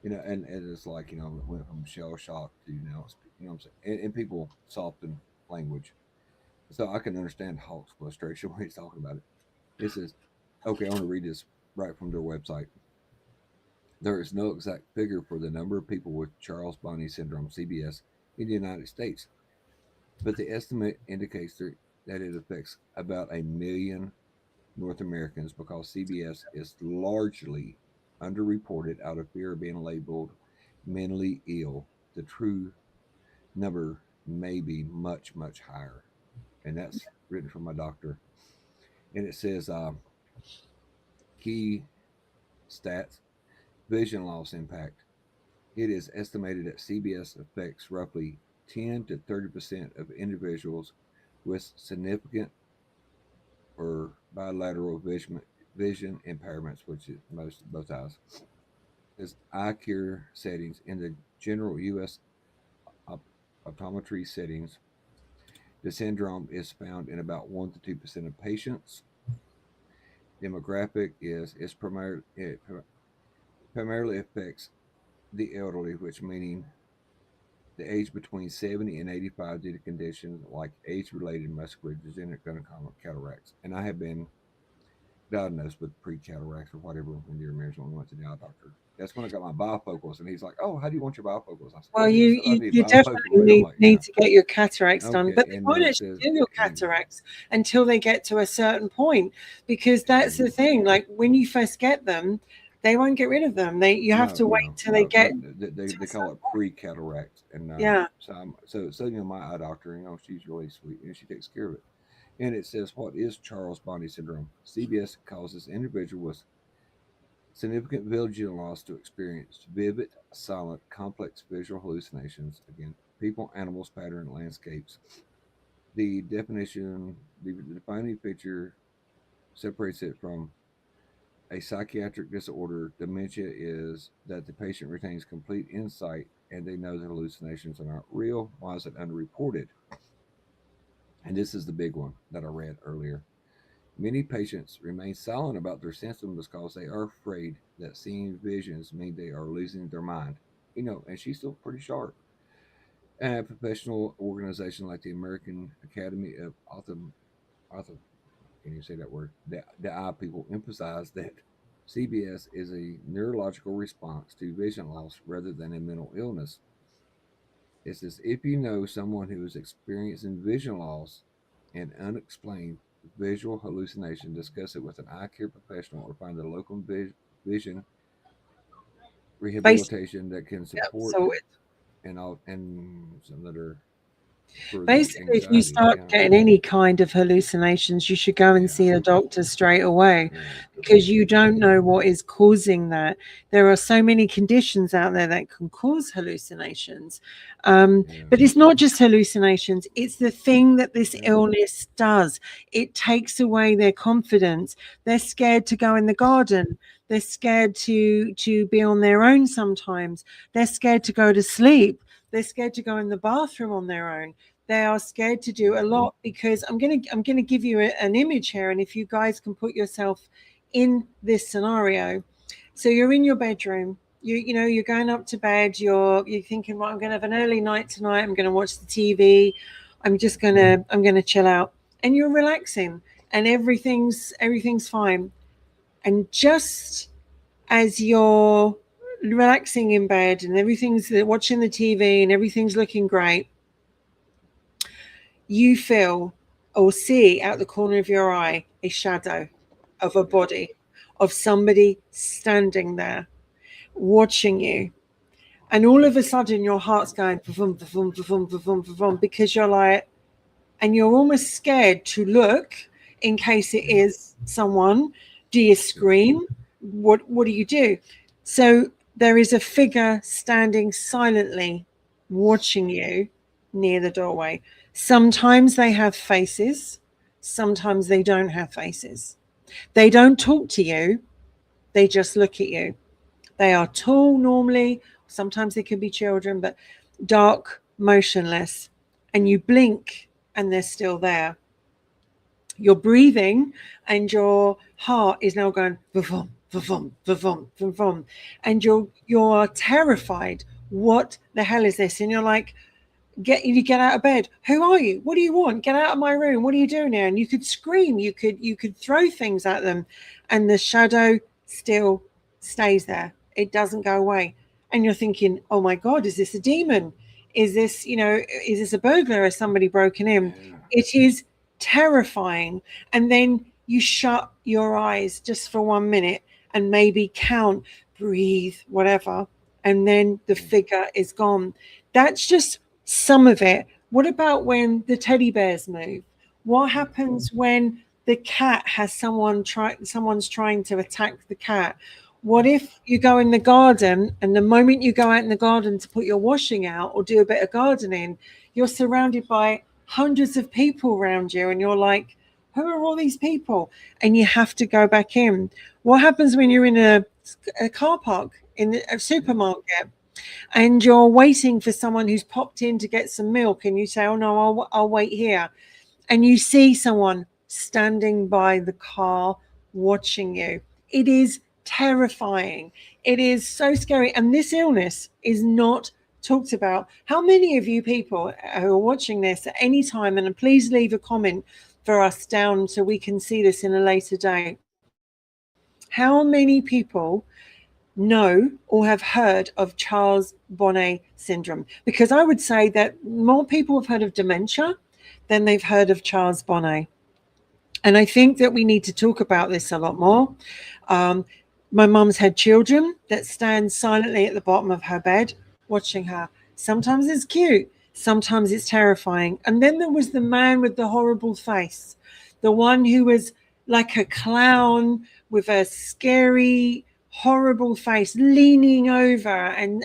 And it's like it went from shell shock to what I'm saying, and people soften language, so I can understand Hawk's frustration when he's talking about it. It says, okay, I want to read this right from their website. There is no exact figure for the number of people with Charles Bonnet syndrome (CBS) in the United States, but the estimate indicates that it affects about a million North Americans because CBS is largely underreported out of fear of being labeled mentally ill. The true number may be much, much higher. And that's written from my doctor. And it says key stats: vision loss impact. It is estimated that CBS affects roughly 10 to 30% of individuals with significant or bilateral vision impairments, which is most both eyes. As eye care settings in the general U.S. op- optometry settings, the syndrome is found in about 1 to 2% of patients. Demographic is it primarily affects the elderly, which meaning the age between 70 and 85 due to conditions like age-related muscular degenerative cataracts. And I have been diagnosed with pre-cataracts or whatever when you're married when I went to the eye doctor. That's when I got my bifocals, and he's like, "Oh, how do you want your bifocals?" I said, Well, "He said I you, need you bifocal." definitely Right? I'm like, "Yeah, need to get your cataracts done, okay." but they And then won't it actually says, do your and cataracts until they get to a certain point, because that's the mm, thing. Like when you first get them, they won't get rid of them. You have no, to wait no, till they no. get They to a call certain it point. pre-cataract, and Yeah. my eye doctor, she's really sweet and she takes care of it. And it says, what is Charles Bonnet syndrome? CBS causes individuals with significant vision loss to experience vivid, silent, complex visual hallucinations. Again, people, animals, pattern, landscapes. The definition, the defining feature separates it from a psychiatric disorder. Dementia is that the patient retains complete insight and they know the hallucinations are not real. Why is it underreported? And this is the big one that I read earlier. Many patients remain silent about their symptoms because they are afraid that seeing visions mean they are losing their mind. And she's still pretty sharp. And a professional organization like the American Academy of Ophthalmology, can you say that word? The eye people emphasize that CBS is a neurological response to vision loss rather than a mental illness. It says if you know someone who is experiencing vision loss and unexplained visual hallucination, discuss it with an eye care professional or find a local vision Basically, rehabilitation that can yeah. support So and some other. for the Basically, if you anxiety. start Yeah, getting any kind of hallucinations, you should go and see yeah, a doctor straight away, yeah. because you don't know what is causing that. There are so many conditions out there that can cause hallucinations. Yeah. But it's not just hallucinations, it's the thing that this Yeah. illness does. It takes away their confidence. They're scared to go in the garden. They're scared to be on their own sometimes. They're scared to go to sleep. They're scared to go in the bathroom on their own. They are scared to do a lot, because I'm gonna give you an image here, and if you guys can put yourself in this scenario. So you're in your bedroom, you're going up to bed, you're thinking, well, I'm gonna have an early night tonight, I'm gonna watch the TV, I'm gonna chill out, and you're relaxing, and everything's fine. And just as you're relaxing in bed and everything's watching the TV and everything's looking great, you feel or see out the corner of your eye a shadow of a body, of somebody standing there watching you. And all of a sudden, your heart's going, vroom, vroom, vroom, vroom, vroom, because you're like, and you're almost scared to look in case it is someone. Do you scream? What do you do? So there is a figure standing silently watching you near the doorway. Sometimes they have faces, sometimes they don't have faces. They don't talk to you, they just look at you. They are tall normally, sometimes they can be children, but dark, motionless. And you blink and they're still there. You're breathing and your heart is now going va-vom, va-vom, va-vom, va-vom. And you're terrified. What the hell is this? And you're like, you get out of bed. Who are you? What do you want? Get out of my room. What are you doing here? And you could scream, you could throw things at them, and the shadow still stays there. It doesn't go away. And you're thinking, oh my God, is this a demon? Is this a burglar? Has somebody broken in? Yeah. It is terrifying. And then you shut your eyes just for 1 minute and maybe count, breathe, whatever. And then the figure is gone. That's just some of it. What about when the teddy bears move? What happens when the cat has someone's trying to attack the cat? What if you go in the garden, and the moment you go out in the garden to put your washing out or do a bit of gardening, you're surrounded by hundreds of people around you, and you're like, who are all these people? And you have to go back in. What happens when you're in a car park, in a supermarket, and you're waiting for someone who's popped in to get some milk, and you say, oh no, I'll wait here, and you see someone standing by the car watching you? It is terrifying. It is so scary, and this illness is not talked about. How many of you people who are watching this at any time, and please leave a comment for us down so we can see this in a later date, how many people know or have heard of Charles Bonnet syndrome? Because I would say that more people have heard of dementia than they've heard of Charles Bonnet. And I think that we need to talk about this a lot more. My mum's had children that stand silently at the bottom of her bed watching her. Sometimes it's cute, sometimes it's terrifying. And then there was the man with the horrible face, the one who was like a clown with a scary, horrible face, leaning over, and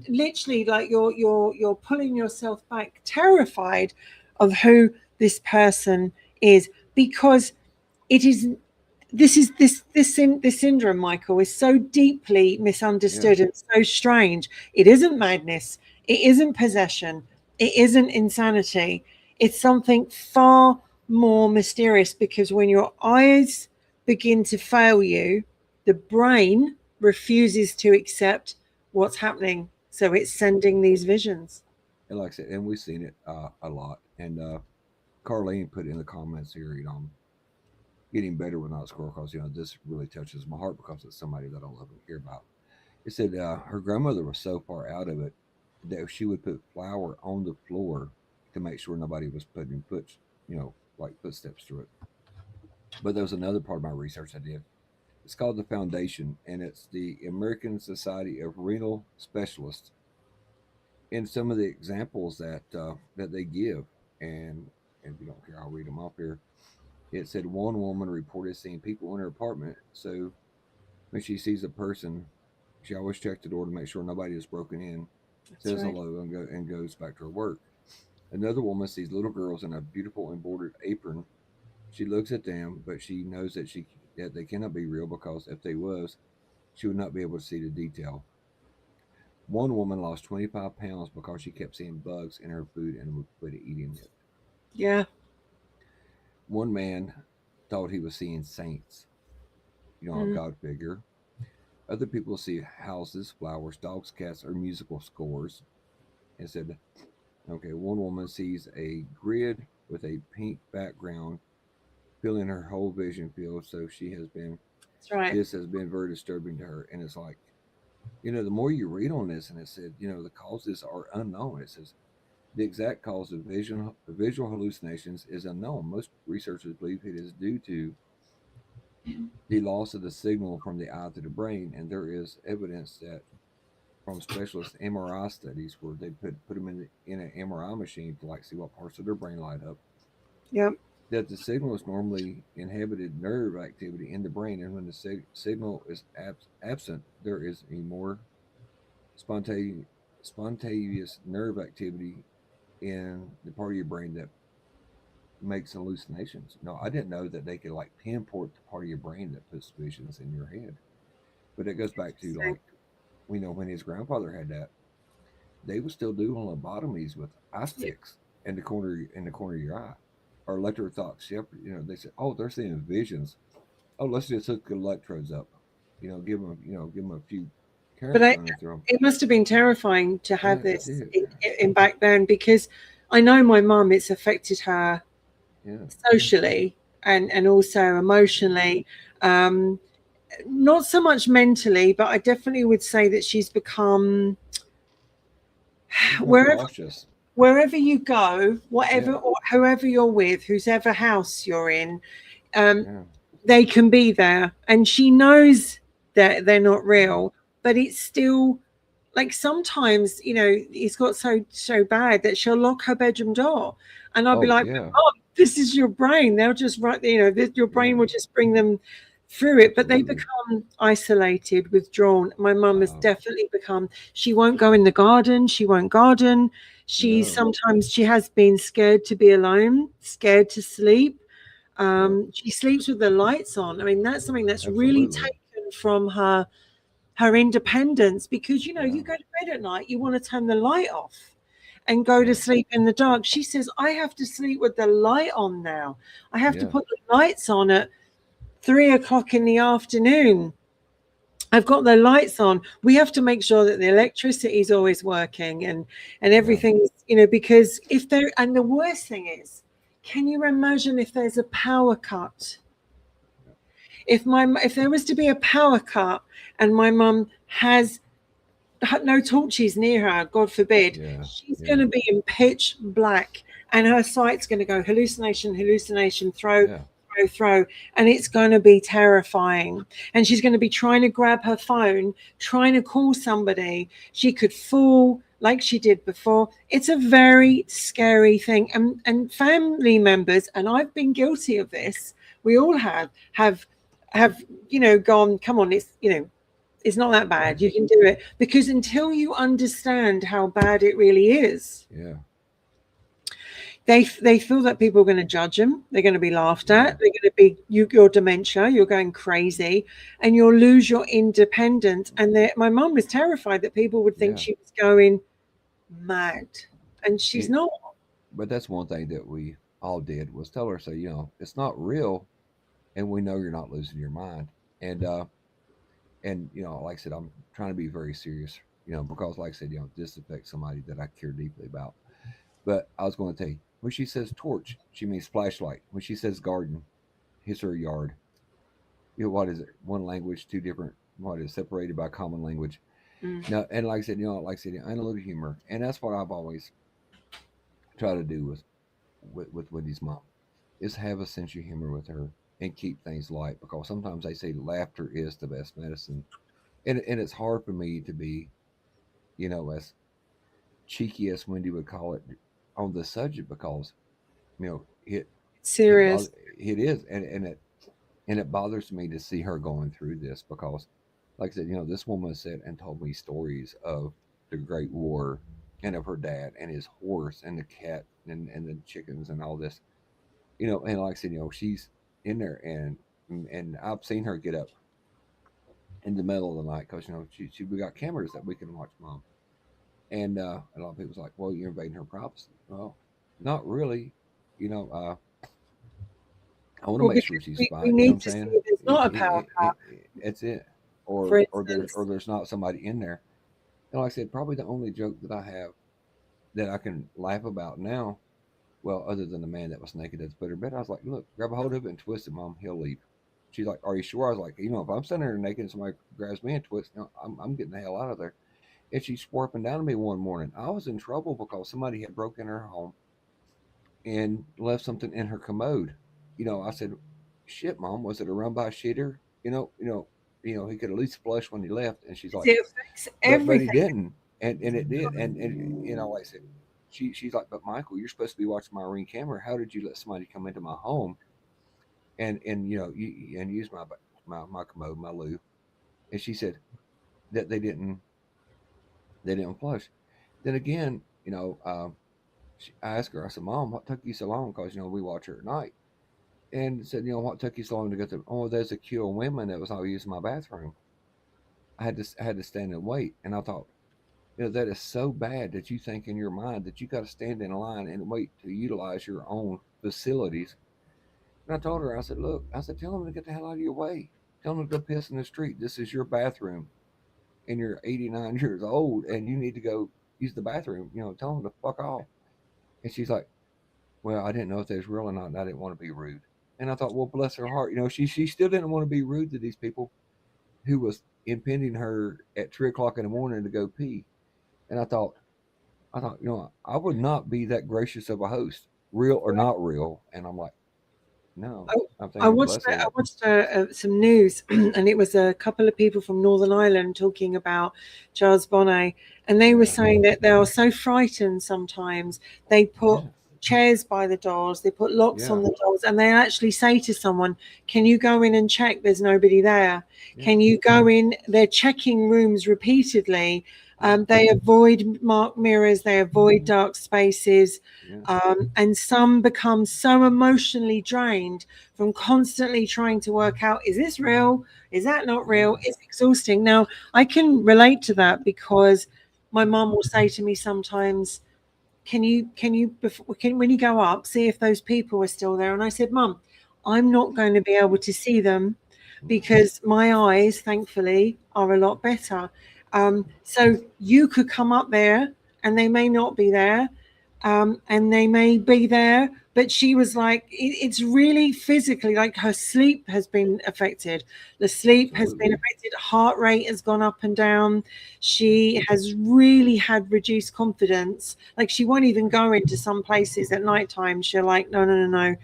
literally like you're pulling yourself back, terrified of who this person is, because it is this syndrome, Michael, is so deeply Yeah. misunderstood and so strange. It isn't madness, it isn't possession, it isn't insanity. It's something far more mysterious, because when your eyes begin to fail you, the brain refuses to accept what's happening, so it's sending these visions. And like I said, and we've seen it a lot. And Carlene put in the comments here, getting better with not squirrel, because this really touches my heart because it's somebody that I love and care about. It said her grandmother was so far out of it that she would put flour on the floor to make sure nobody was putting like footsteps through it. But there was another part of my research I did. It's called the Foundation, and it's the American Society of Renal Specialists. and some of the examples that they give, and if you don't care, I'll read them off here. It said one woman reported seeing people in her apartment, so when she sees a person, she always checks the door to make sure nobody is broken in, That's says right. hello, and goes back to her work. Another woman sees little girls in a beautiful embroidered apron. She looks at them, but she knows that they cannot be real because if they was, she would not be able to see the detail. One woman lost 25 pounds because she kept seeing bugs in her food and would quit eating it. Yeah. One man thought he was seeing saints, a Mm, God figure. Other people see houses, flowers, dogs, cats, or musical scores. And said, okay, one woman sees a grid with a pink background filling her whole vision field. So that's right. this has been very disturbing to her. And it's like, the more you read on this, and it said, the causes are unknown. It says the exact cause of visual hallucinations is unknown. Most researchers believe it is due to the loss of the signal from the eye to the brain, and there is evidence that from specialist MRI studies where they put them in an MRI machine to like see what parts of their brain light up. Yeah. That the signal is normally inhibited nerve activity in the brain, and when the signal is absent, there is a more spontaneous spontaneous nerve activity in the part of your brain that makes hallucinations. I didn't know that they could like pinpoint the part of your brain that puts visions in your head. But it goes back to So, like we know when his grandfather had that, they would still do lobotomies with eye yeah. sticks in the corner of your eye, or electroshock shepherd. They said, "Oh, they're seeing visions. Oh, let's just hook the electrodes up. Give them a few But currents running through them." it must have been terrifying to Yeah, have it this did. in back then, because I know my mum, it's affected her Yeah, socially and also emotionally. Um, Not so much mentally, but I definitely would say that she's become she's more wherever cautious. wherever you go, whatever Yeah, or whoever you're with, whosever house you're in, um, yeah. they can be there, and she knows that they're not real, but it's still like sometimes it's got so bad that she'll lock her bedroom door, and I'll be Oh, like, yeah, oh, this is your brain, they'll just write, your yeah. brain will just bring them through it, but they Absolutely. become isolated, withdrawn. My mum has Uh, definitely become, she won't go in the garden, she won't garden, no, sometimes she has been scared to be alone, scared to sleep. yeah, She sleeps with the lights on. I mean, that's something that's really absolutely. taken from her independence, because Yeah, you go to bed at night, you want to turn the light off and go to yeah, sleep in the dark. She says, I have to sleep with the light on now. I have to yeah, put the lights on at 3 o'clock in the afternoon. I've got the lights on. We have to make sure that the electricity is always working, and yeah. everything's, because if there, and the worst thing is, can you imagine if there's a power cut? If there was to be a power cut and my mum has no torches near her, God forbid, Yeah, she's going yeah, to be in pitch black, and her sight's going to go hallucination, hallucination, yeah, throw, and it's going to be terrifying. And she's going to be trying to grab her phone, trying to call somebody. She could fall like she did before. It's a very scary thing, and family members, and I've been guilty of this. We all have gone, come on, it's not that yeah, bad. You can do it, because until you understand how bad it really is, yeah, they feel that people are going to judge them. They're going to be laughed yeah, at. They're going to be your dementia. You're going crazy, and you'll lose your independence. And my mum was terrified that people would think yeah. she was going mad, and she's It, not. but that's one thing that we all did was tell her, say, it's not real, and we know you're not losing your mind. And like I said, I'm trying to be very serious, because like I said, this affects somebody that I care deeply about. But I was going to tell you, when she says torch, she means flashlight. When she says garden, his her yard. What is it? One language, two different. What is separated by common language? Mm. No, and like I said, and a little humor, and that's what I've always tried to do with Wendy's mom, is have a sense of humor with her and keep things light, because sometimes they say laughter is the best medicine, and it's hard for me to be, as cheeky as Wendy would call it on the subject because it it Serious. bother, it is and it bothers me to see her going through this because, like I said, this woman said and told me stories of the Great War and of her dad and his horse and the cat and the chickens and all this, and like I said, she's in there and I've seen her get up in the middle of the night because we got cameras that we can watch, Mom. And a lot of people's like, well, you're invading her privacy. Well, not really. You know, uh, I want to Well, make because sure she's we fine. You know need what I'm to see saying? if there's not a power cut, It's it. for Or instance. there's not somebody in there. And like I said, probably the only joke that I have that I can laugh about now, well, other than the man that was naked at the foot of her bed, I was like, look, grab a hold of it and twist it, Mom. He'll leave. She's like, are you sure? I was like, if I'm standing there naked and somebody grabs me and twists, I'm getting the hell out of there. And she swore up and down to me one morning. I was in trouble because somebody had broken her home and left something in her commode. I said, "Shit, Mom, was it a run by shitter? He could at least flush when he left." And she's like, It affects "But he everything. didn't," and it did. And like I said, she's like, "But Michael, you're supposed to be watching my ring camera. How did you let somebody come into my home and and use my commode, my loo?" And she said that they didn't flush. Then again, I asked her, I said, Mom, what took you so long? Because, we watch her at night. And said, what took you so long to get there? Oh, there's a queue of women that was all using my bathroom. I had to stand and wait. And I thought, that is so bad that you think in your mind that you got to stand in line and wait to utilize your own facilities. And I told her, I said, look, tell them to get the hell out of your way. Tell them to go piss in the street. This is your bathroom. And you're 89 years old and you need to go use the bathroom. Tell them to fuck off. And she's like, well, I didn't know if they was real or not, and I didn't want to be rude. And I thought, well, bless her heart, she still didn't want to be rude to these people who was impeding her at 3 o'clock in the morning to go pee. And I thought, I would not be that gracious of a host, real or not real. And I'm like, no, I, I'm I thinking, watched bless her. some news, and it was a couple of people from Northern Ireland talking about Charles Bonnet, and they were Yeah, saying that they are so frightened sometimes. They put yeah, chairs by the doors, they put locks on yeah, the doors, and they actually say to someone, "Can you go in and check? There's nobody there. yeah, Can you go in?" They're checking rooms repeatedly. yeah, They avoid marked mirrors, they avoid dark spaces. yeah, And some become so emotionally drained from constantly trying to work out, is this real? Is that not real? yeah, It's exhausting. Now, I can relate to that because my mom will say to me sometimes, when you go up, see if those people are still there? And I said, Mum, I'm not going to be able to see them mm, because my eyes, thankfully, are a lot better. So you could come up there and they may not be there, and they may be there. But she was like, it's really physically, like her sleep has been affected. The sleep has been absolutely. affected. Heart rate has gone up and down. She has really had reduced confidence. Like she won't even go into some places at nighttime. She'll like, no, no, no,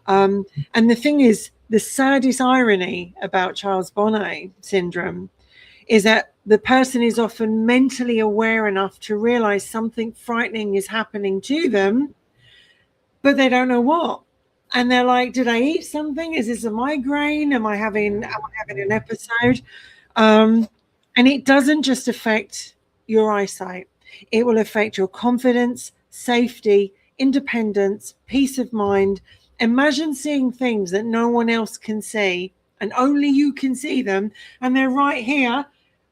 no. And the thing is, the saddest irony about Charles Bonnet syndrome is that the person is often mentally aware enough to realize something frightening is happening to them, but they don't know what. And they're like, did I eat something? Is this a migraine? Yeah, Am I having an yeah, episode? Um, and it doesn't just affect your eyesight. It will affect your confidence, safety, independence, peace of mind. Imagine seeing things that no one else can see and only you can see them, and they're right here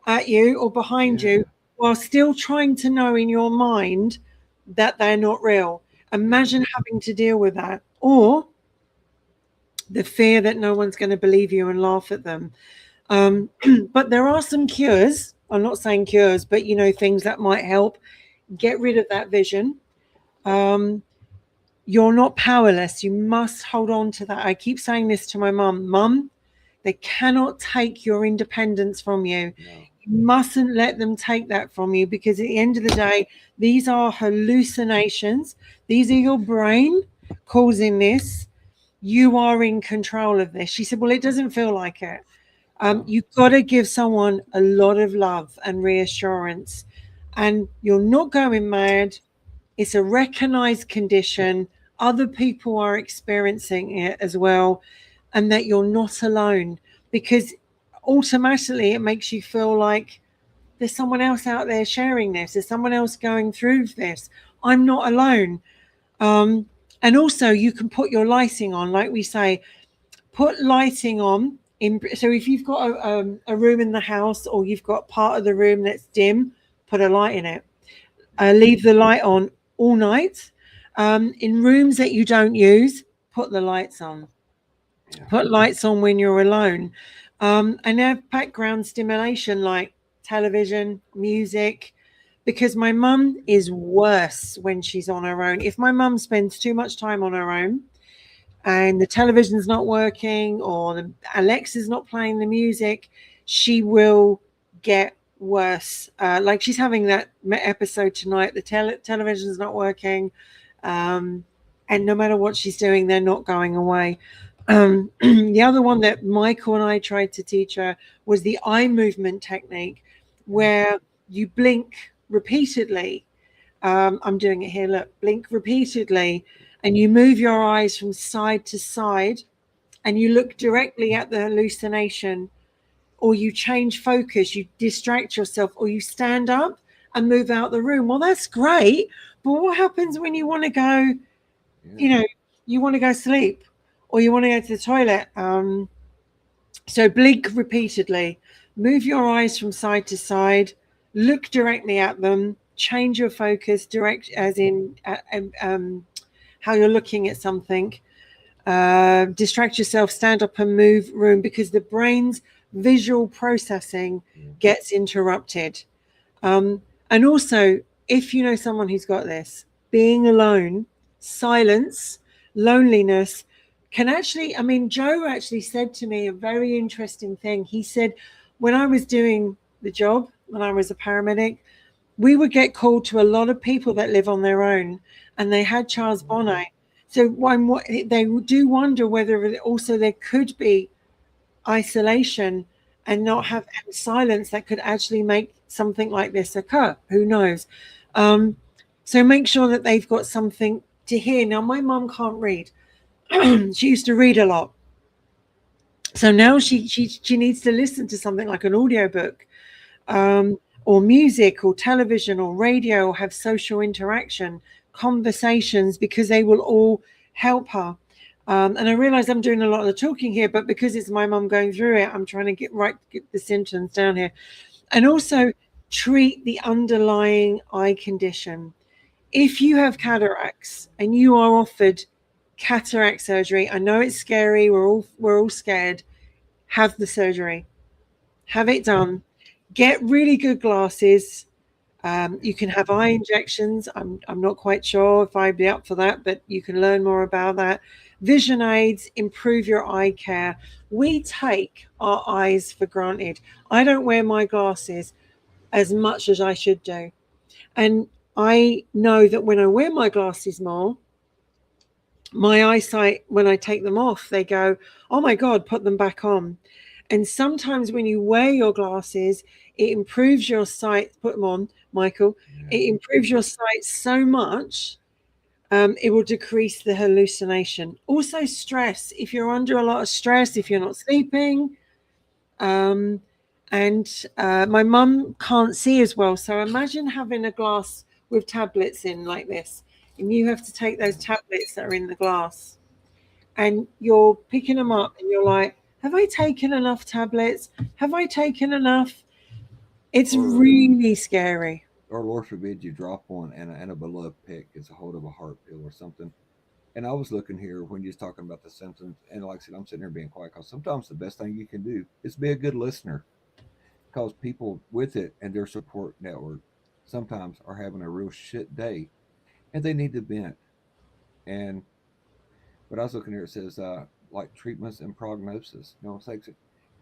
at you or behind yeah, you, while still trying to know in your mind that they're not real. yeah, Imagine having to deal with that, or the fear that no one's going to believe you and laugh at them. Um, but there are some cures. I'm not saying cures, but things that might help get rid of that vision. Um, you're not powerless. You must hold on to that. I keep saying this to my mum. Mum, they cannot take your independence from you. no, You mustn't let them take that from you, because at the end of the day, these are hallucinations. These are your brain causing this. You are in control of this. She said, well, it doesn't feel like it. no, You've got to give someone a lot of love and reassurance. and you're not going mad. It's a recognized condition. Other people are experiencing it as well, and that you're not alone, because automatically it makes you feel like there's someone else out there sharing this. There's someone else going through this. I'm not alone. And also, you can put your lighting on, like we say, put lighting on. So if you've got a room in the house, or you've got part of the room that's dim, put a light in it. Leave the light on all night. In rooms that you don't use, put the lights on. Yeah. Put lights on when you're alone. And have background stimulation like television, music, because my mum is worse when she's on her own. If my mum spends too much time on her own and the television's not working, or the Alexa's not playing the music, she will get worse. Like she's having that episode tonight. The television's not working. And no matter what she's doing, they're not going away. The other one that Michael and I tried to teach her was the eye movement technique, where you blink repeatedly. I'm doing it here. Look, blink repeatedly, and you move your eyes from side to side, and you look directly at the hallucination, or you change focus, you distract yourself, or you stand up and move out the room. Well, that's great, but what happens when you want to go? You know, you want to go sleep, or you want to go to the toilet. So blink repeatedly, move your eyes from side to side, look directly at them, change your focus, direct as in how you're looking at something. Distract yourself, stand up and move room, because the brain's visual processing gets interrupted. And also, if you know someone who's got this, being alone, silence, loneliness can actually, I mean, Joe actually said to me a very interesting thing. He said, when I was doing the job, when I was a paramedic, we would get called to a lot of people that live on their own, and they had Charles Bonnet. So they do wonder whether also there could be isolation and not have silence that could actually make something like this occur. Who knows? So make sure that they've got something to hear. Now, my mum can't read. She used to read a lot. So now she needs to listen to something like an audiobook, or music or television or radio, or have social interaction, conversations, because they will all help her. And I realize I'm doing a lot of the talking here, but because it's my mum going through it, I'm trying to get the symptoms down here. And also treat the underlying eye condition. If you have cataracts and you are offered cataract surgery, I know it's scary. We're all scared. Have the surgery. Have it done. Get really good glasses. You can have eye injections. I'm not quite sure if I'd be up for that, but you can learn more about that. Vision aids, improve your eye care. We take our eyes for granted. I don't wear my glasses as much as I should do. And I know that when I wear my glasses more, my eyesight, when I take them off, they go, oh my God, put them back on. And sometimes when you wear your glasses, it improves your sight. Put them on, Michael. Yeah. It improves your sight so much, it will decrease the hallucination. Also, stress. If you're under a lot of stress, if you're not sleeping, and my mum can't see as well. So imagine having a glass with tablets in like this, and you have to take those tablets that are in the glass, and you're picking them up, and you're like, have I taken enough tablets? Have I taken enough? It's really scary. Or Lord forbid you drop one and a beloved pick gets a hold of a heart pill or something. And I was looking here when you was talking about the symptoms, and like I said, I'm sitting here being quiet because sometimes the best thing you can do is be a good listener. Because people with it and their support network sometimes are having a real shit day, and they need to vent. And but I was looking here, it says like treatments and prognosis. You know, it's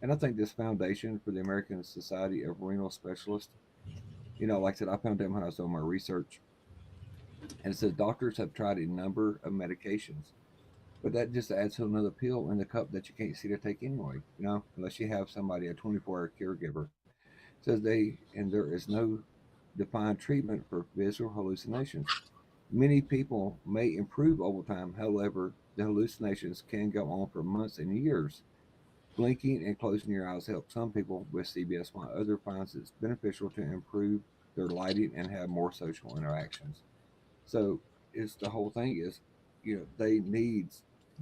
and I think this foundation for the American Society of Renal Specialists, you know, like I said, I found them when I was doing my research, and it says doctors have tried a number of medications, but that just adds to another pill in the cup that you can't see to take anyway. You know, unless you have somebody, a 24-hour caregiver. It says they and there is no define treatment for visual hallucinations. Many people may improve over time, however, the hallucinations can go on for months and years. Blinking and closing your eyes help some people with CBS, while others finds it's beneficial to improve their lighting and have more social interactions. So it's the whole thing is, they need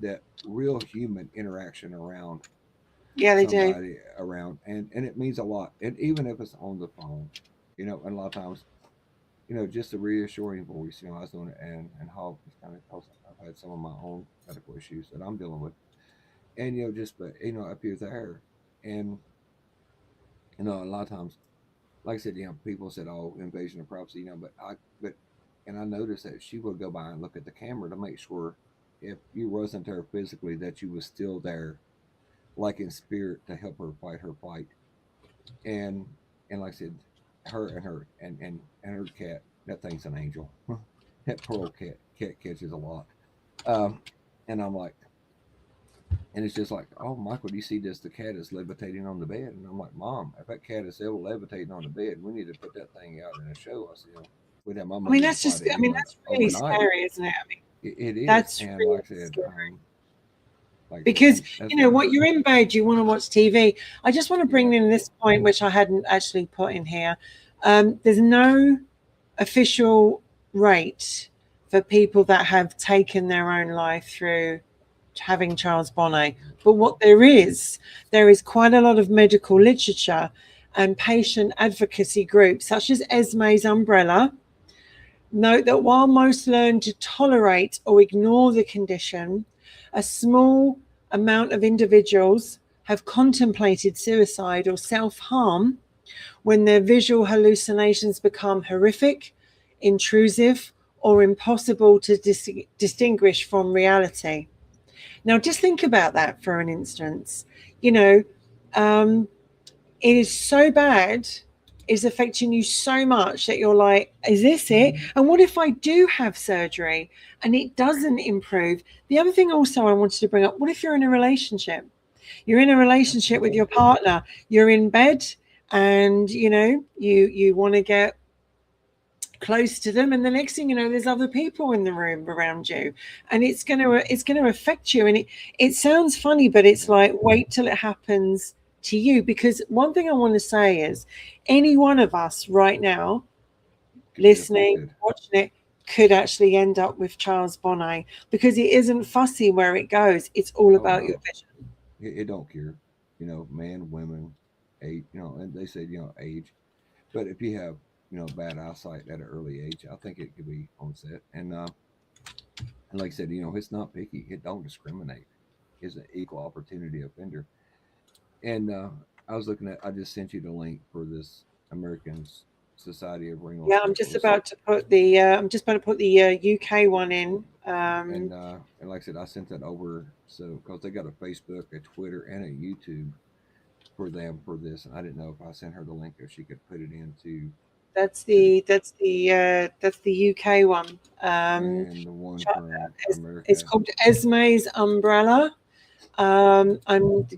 that real human interaction around Yeah, they do. somebody around, and it means a lot. And even if it's on the phone, and a lot of times, just a reassuring voice. I was doing it, and how it's kind of, cause I've had some of my own medical issues that I'm dealing with, and just but up here there, and a lot of times, like I said, people said, "Oh, invasion of privacy," but and I noticed that she would go by and look at the camera to make sure if you wasn't there physically that you was still there, like in spirit, to help her fight her fight. And like I said, her and her cat, that thing's an angel. That poor old cat catches a lot. Um, and I'm like, and it's just like, oh, Michael, do you see this? The cat is levitating on the bed, and I'm like, Mom, if that cat is ever levitating on the bed, we need to put that thing out in a show. I said, we'd have my I mean, Monday to that's just, Friday I mean, ambulance that's really overnight. scary, isn't it? I mean, It is, that's and really like I said, scary. and Because that's why. what, you're in bed, you want to watch TV. I just want to bring Yeah, in this point, which I hadn't actually put in here. There's no official rate for people that have taken their own life through having Charles Bonnet. But what there is quite a lot of medical literature and patient advocacy groups, such as Esme's Umbrella, note that while most learn to tolerate or ignore the condition, a small amount of individuals have contemplated suicide or self-harm when their visual hallucinations become horrific, intrusive, or impossible to distinguish from reality. Now, just think about that for an instance. You know, um, it is so bad, is affecting you so much that you're like, is this it? And what if I do have surgery and it doesn't improve? The other thing also I wanted to bring up, what if you're in a relationship? You're in a relationship with your partner, you're in bed, and you want to get close to them, and the next thing you know, there's other people in the room around you, and it's going to affect you. And it sounds funny, but it's like, wait till it happens to you. Because one thing I want to say is, any one of us right now could be listening, affected. watching it, could actually end up with Charles Bonnet, because it isn't fussy where it goes. It's all Oh about your no, vision. it don't care. Man, women, age. And they said age. But if you have bad eyesight at an early age, I think it could be onset. And like I said, it's not picky. It don't discriminate. It's an equal opportunity offender. And I was looking at. I just sent you the link for this American Society of Renal Yeah, I'm just Specialists. about to put the UK one in. And like I said, I sent that over so because they got a Facebook, a Twitter, and a YouTube for them for this. And I didn't know if I sent her the link if she could put it into That's to the the UK one. and the one from It's America. called Esme's Umbrella. I'm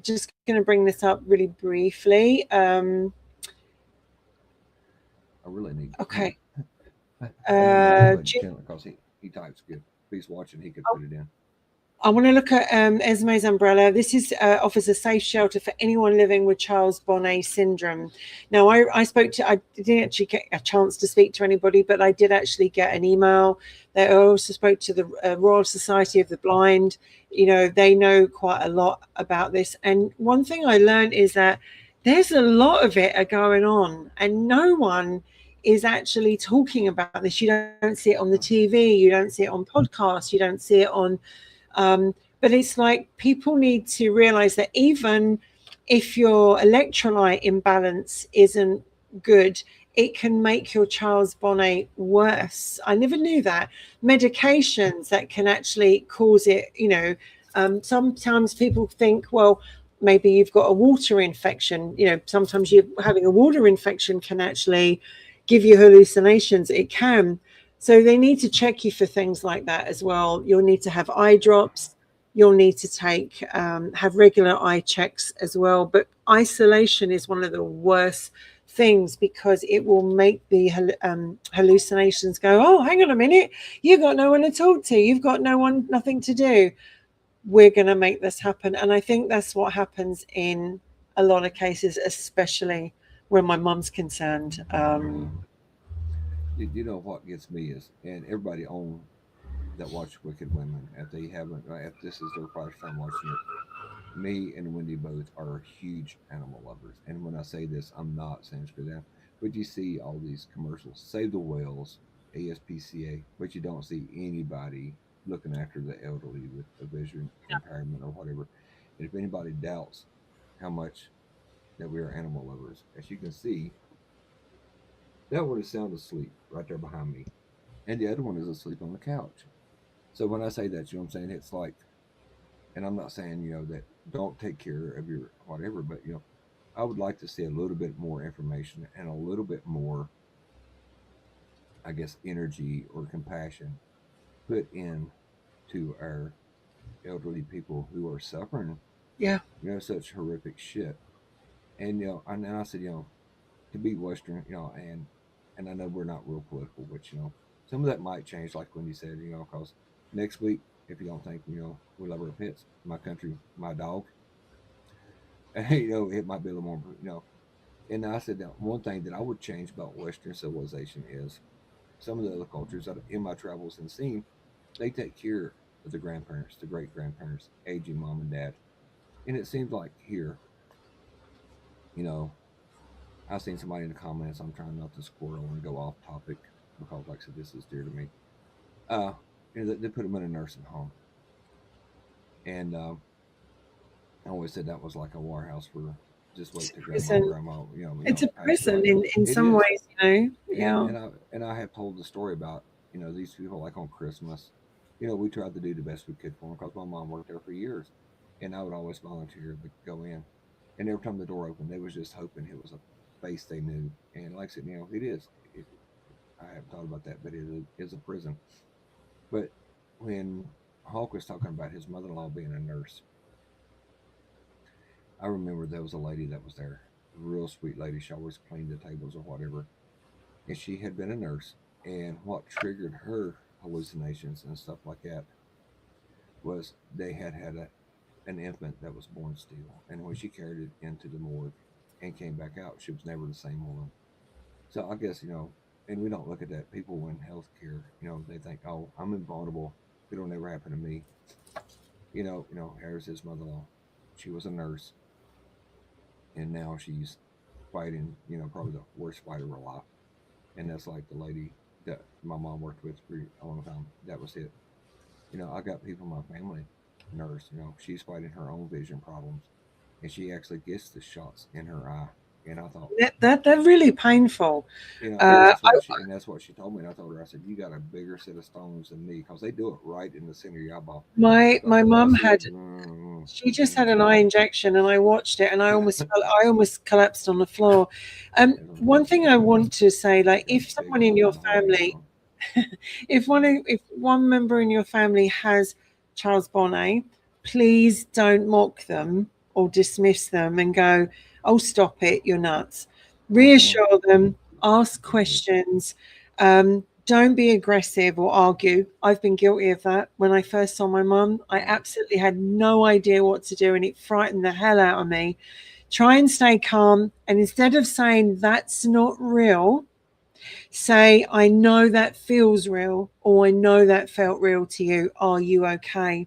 just going to bring this up really briefly. I really need. Okay. I need to go Uh, ahead and channel it because he types good. If he's watching, he could put it in. I want to look at Esme's Umbrella. This offers a safe shelter for anyone living with Charles Bonnet syndrome. Now, I didn't actually get a chance to speak to anybody, but I did actually get an email. I also spoke to the Royal Society of the Blind. They know quite a lot about this. And one thing I learned is that there's a lot of it going on, and no one is actually talking about this. You don't see it on the TV, you don't see it on podcasts, you don't see it on but it's like, people need to realize that even if your electrolyte imbalance isn't good, it can make your Charles Bonnet worse. I never knew that. Medications that can actually cause it, sometimes people think, well, maybe you've got a water infection. Sometimes you having a water infection can actually give you hallucinations. It can. So they need to check you for things like that as well. You'll need to have eye drops. You'll need to have regular eye checks as well. But isolation is one of the worst things, because it will make the hallucinations go, oh, hang on a minute, you've got no one to talk to, you've got nothing to do. We're going to make this happen. And I think that's what happens in a lot of cases, especially when my mum's concerned. You know what gets me is, and everybody on that watch Wicked Women, if they haven't, if this is their first time watching it, me and Wendy both are huge animal lovers. And when I say this, I'm not saying screw them, but you see all these commercials, Save the Whales, ASPCA, but you don't see anybody looking after the elderly with a vision impairment or whatever. And if anybody doubts how much that we are animal lovers, as you can see, that one is sound asleep right there behind me, and the other one is asleep on the couch. So when I say that, you know what I'm saying? It's like, and I'm not saying, that don't take care of your whatever, but, I would like to see a little bit more information and a little bit more, I guess, energy or compassion put in to our elderly people who are suffering, Yeah. Such horrific shit. And, and I said, to be Western, and I know we're not real political, but, some of that might change, like when you said, because next week, if you don't think, we love our pets, my country, my dog, it might be a little more, And I said that one thing that I would change about Western civilization is some of the other cultures that in my travels and seen, they take care of the grandparents, the great grandparents, aging mom and dad. And it seems like here, you know, I've seen somebody in the comments, I'm trying not to squirrel and go off topic because, like I said, this is dear to me. Uh, they put them in a nursing home. And I always said that was like a warehouse for just wait to grandma and grandma, It's a pass prison away. in It some is. ways, Yeah. And I have told the story about these people like on Christmas. We tried to do the best we could for them because my mom worked there for years, and I would always volunteer to go in. And every time the door opened, they was just hoping it was a face they knew. And like I said, it is. I haven't thought about that, but it is a prison. But when Hawk was talking about his mother-in-law being a nurse, I remember there was a lady that was there, a real sweet lady. She always cleaned the tables or whatever, and she had been a nurse. And what triggered her hallucinations and stuff like that was they had an infant that was born still, and when she carried it into the morgue and came back out, she was never the same woman. So I guess and we don't look at that. People in healthcare, they think, "Oh, I'm invulnerable. It'll never happen to me." Here's his mother-in-law. She was a nurse, and now she's fighting, probably the worst fight of her life. And that's like the lady that my mom worked with for a long time. That was it. I got people in my family, nurse, she's fighting her own vision problems, and she actually gets the shots in her eye. And I thought, They're really painful. and Uh, that's what she told me. And I told her, I said, you got a bigger set of stones than me because they do it right in the center of your eyeball. So my I mum said, had she just had an eye injection, and I watched it, and I almost collapsed on the floor. One thing I want to say, like, if someone in your family, if one member in your family has Charles Bonnet, please don't mock them or dismiss them and go, "Oh, stop it, you're nuts." Reassure them, ask questions. Don't be aggressive or argue. I've been guilty of that. When I first saw my mum, I absolutely had no idea what to do, and it frightened the hell out of me. Try and stay calm, and instead of saying that's not real, say, I know that feels real, or I know that felt real to you. Are you okay?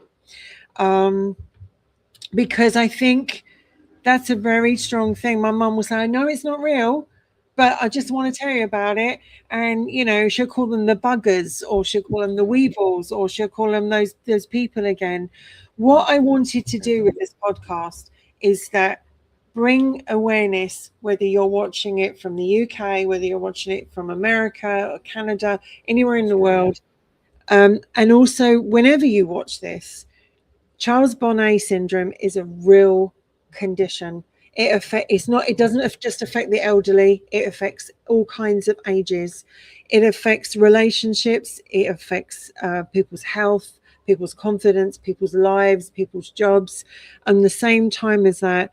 Um, because I think that's a very strong thing. My mum will say, I know it's not real, but I just want to tell you about it. And, she'll call them the buggers, or she'll call them the weevils, or she'll call them those people again. What I wanted to do with this podcast is that bring awareness, whether you're watching it from the UK, whether you're watching it from America or Canada, anywhere in the world. And also, whenever you watch this, Charles Bonnet syndrome is a real condition. It doesn't just affect the elderly. It affects all kinds of ages. It affects relationships. It affects people's health, people's confidence, people's lives, people's jobs. And the same time as that,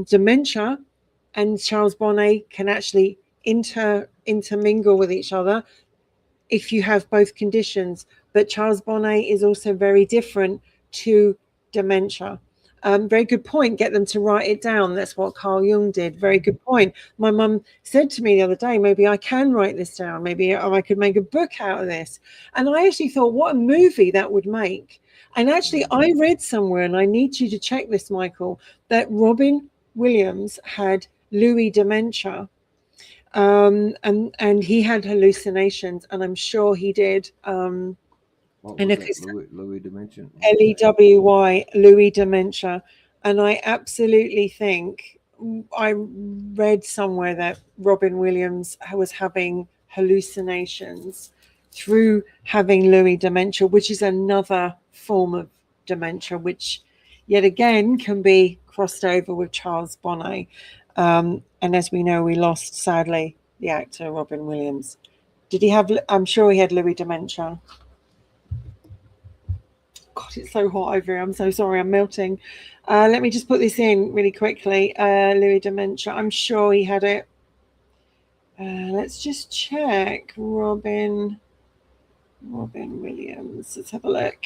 dementia and Charles Bonnet can actually intermingle with each other if you have both conditions. But Charles Bonnet is also very different to dementia. Very good point. Get them to write it down. That's what Carl Jung did. Very good point. My mum said to me the other day, maybe I can write this down. Maybe I could make a book out of this. And I actually thought, what a movie that would make. And actually, I read somewhere, and I need you to check this, Michael, that Robin Williams had Louis dementia. And he had hallucinations, and I'm sure he did. What And was if that? it's Louis Dimension? Lewy, Louis dementia, and I absolutely think I read somewhere that Robin Williams was having hallucinations through having Louis dementia, which is another form of dementia, which yet again can be crossed over with Charles Bonnet. And as we know, we lost, sadly, the actor Robin Williams. Did he have? I'm sure he had Louis dementia. God, it's so hot over here. I'm so sorry. I'm melting. Let me just put this in really quickly. Louis dementia. I'm sure he had it. Let's just check. Robin Williams. Let's have a look.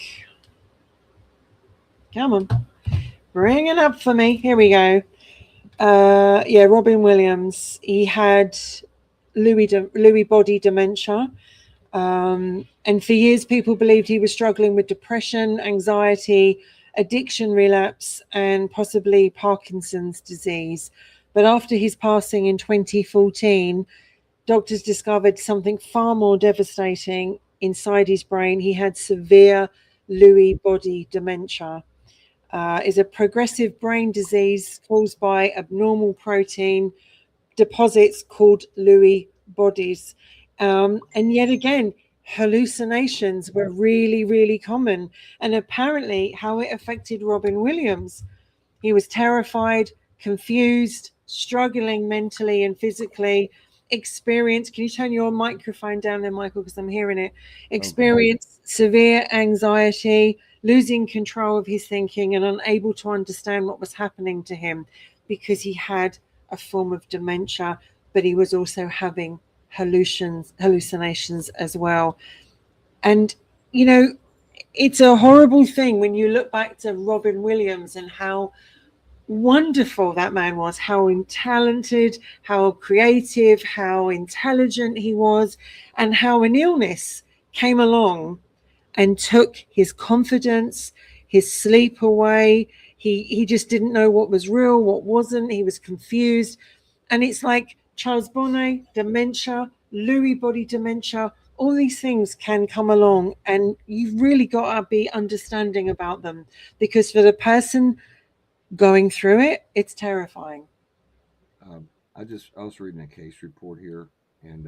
Come on. Bring it up for me. Here we go. Yeah, Robin Williams. He had Lewy body dementia. And for years, people believed he was struggling with depression, anxiety, addiction relapse, and possibly Parkinson's disease. But after his passing in 2014, doctors discovered something far more devastating inside his brain. He had severe Lewy body dementia. Is a progressive brain disease caused by abnormal protein deposits called Lewy bodies. And yet again, hallucinations were really, really common. And apparently, how it affected Robin Williams, he was terrified, confused, struggling mentally and physically. Experienced, can you turn your microphone down there, Michael, because I'm hearing it? Experienced severe anxiety, losing control of his thinking, and unable to understand what was happening to him because he had a form of dementia, but he was also having hallucinations as well. And, you know, it's a horrible thing when you look back to Robin Williams and how wonderful that man was, how talented, how creative, how intelligent he was, and how an illness came along and took his confidence, his sleep away. He just didn't know what was real, what wasn't. He was confused. And it's like Charles Bonnet, dementia, Lewy body dementia, all these things can come along, and you've really got to be understanding about them, because for the person going through it, it's terrifying. I was reading a case report here, and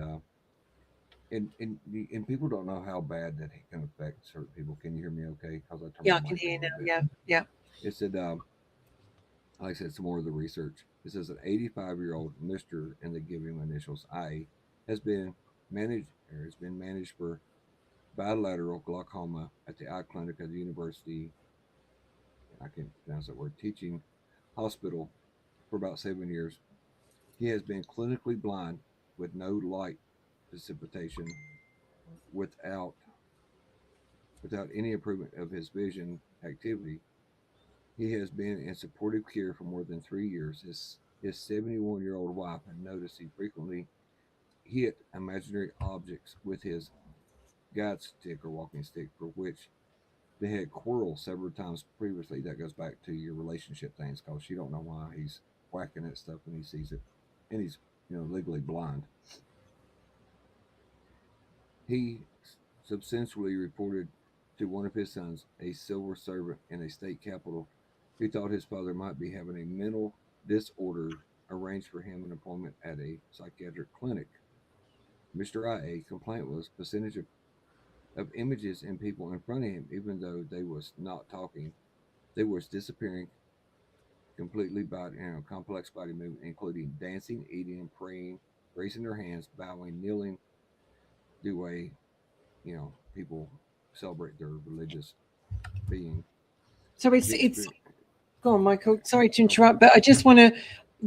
and people don't know how bad that it can affect certain people. Can you hear me? Okay, because I turned Yeah, my I can mic hear on you a now. little bit. Yeah, yeah. It said, like I said, some more of the research. It says an 85-year-old Mister, and they give him initials IA, has been managed for bilateral glaucoma at the eye clinic of the University. I can't pronounce that word. Teaching hospital for about 7 years. He has been clinically blind with no light precipitation, without without any improvement of his vision activity. He has been in supportive care for more than 3 years. His 71-year-old wife had noticed he frequently hit imaginary objects with his guide stick or walking stick, for which they had quarreled several times previously. That goes back to your relationship things, because she don't know why he's whacking at stuff when he sees it, and he's legally blind. He subsequently reported to one of his sons, a civil servant in a state capital, who thought his father might be having a mental disorder, arranged for him an appointment at a psychiatric clinic. Mr. I.A. complaint was percentage of images and people in front of him, even though they was not talking. They was disappearing completely by complex body movement, including dancing, eating, and praying, raising their hands, bowing, kneeling, the way people celebrate their religious being. So He it's experienced. go on, Michael. Sorry to Okay. interrupt, but I just want to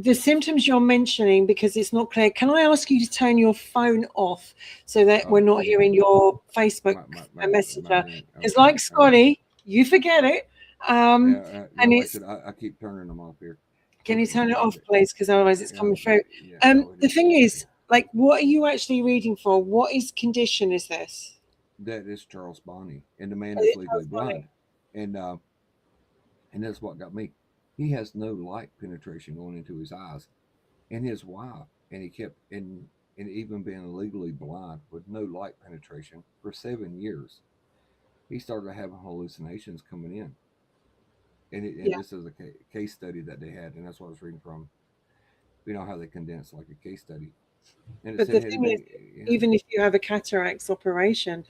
the symptoms you're mentioning, because it's not clear, can I ask you to turn your phone off so that we're not hearing your Facebook messenger? Because like Scotty, you forget it. And like I said, I keep turning them off here. Can you turn it off, please? Because otherwise it's coming through. The thing is, like, what are you actually reading for? What condition is this? That is Charles Bonnet, and the man is legally blind. And that's what got me. He has no light penetration going into his eyes. And his wife, and he kept, and even being legally blind with no light penetration for 7 years, he started having hallucinations coming in. And this is a case study that they had, and that's what I was reading from. You know how they condense like a case study. And but the thing is, even if you have a cataracts operation,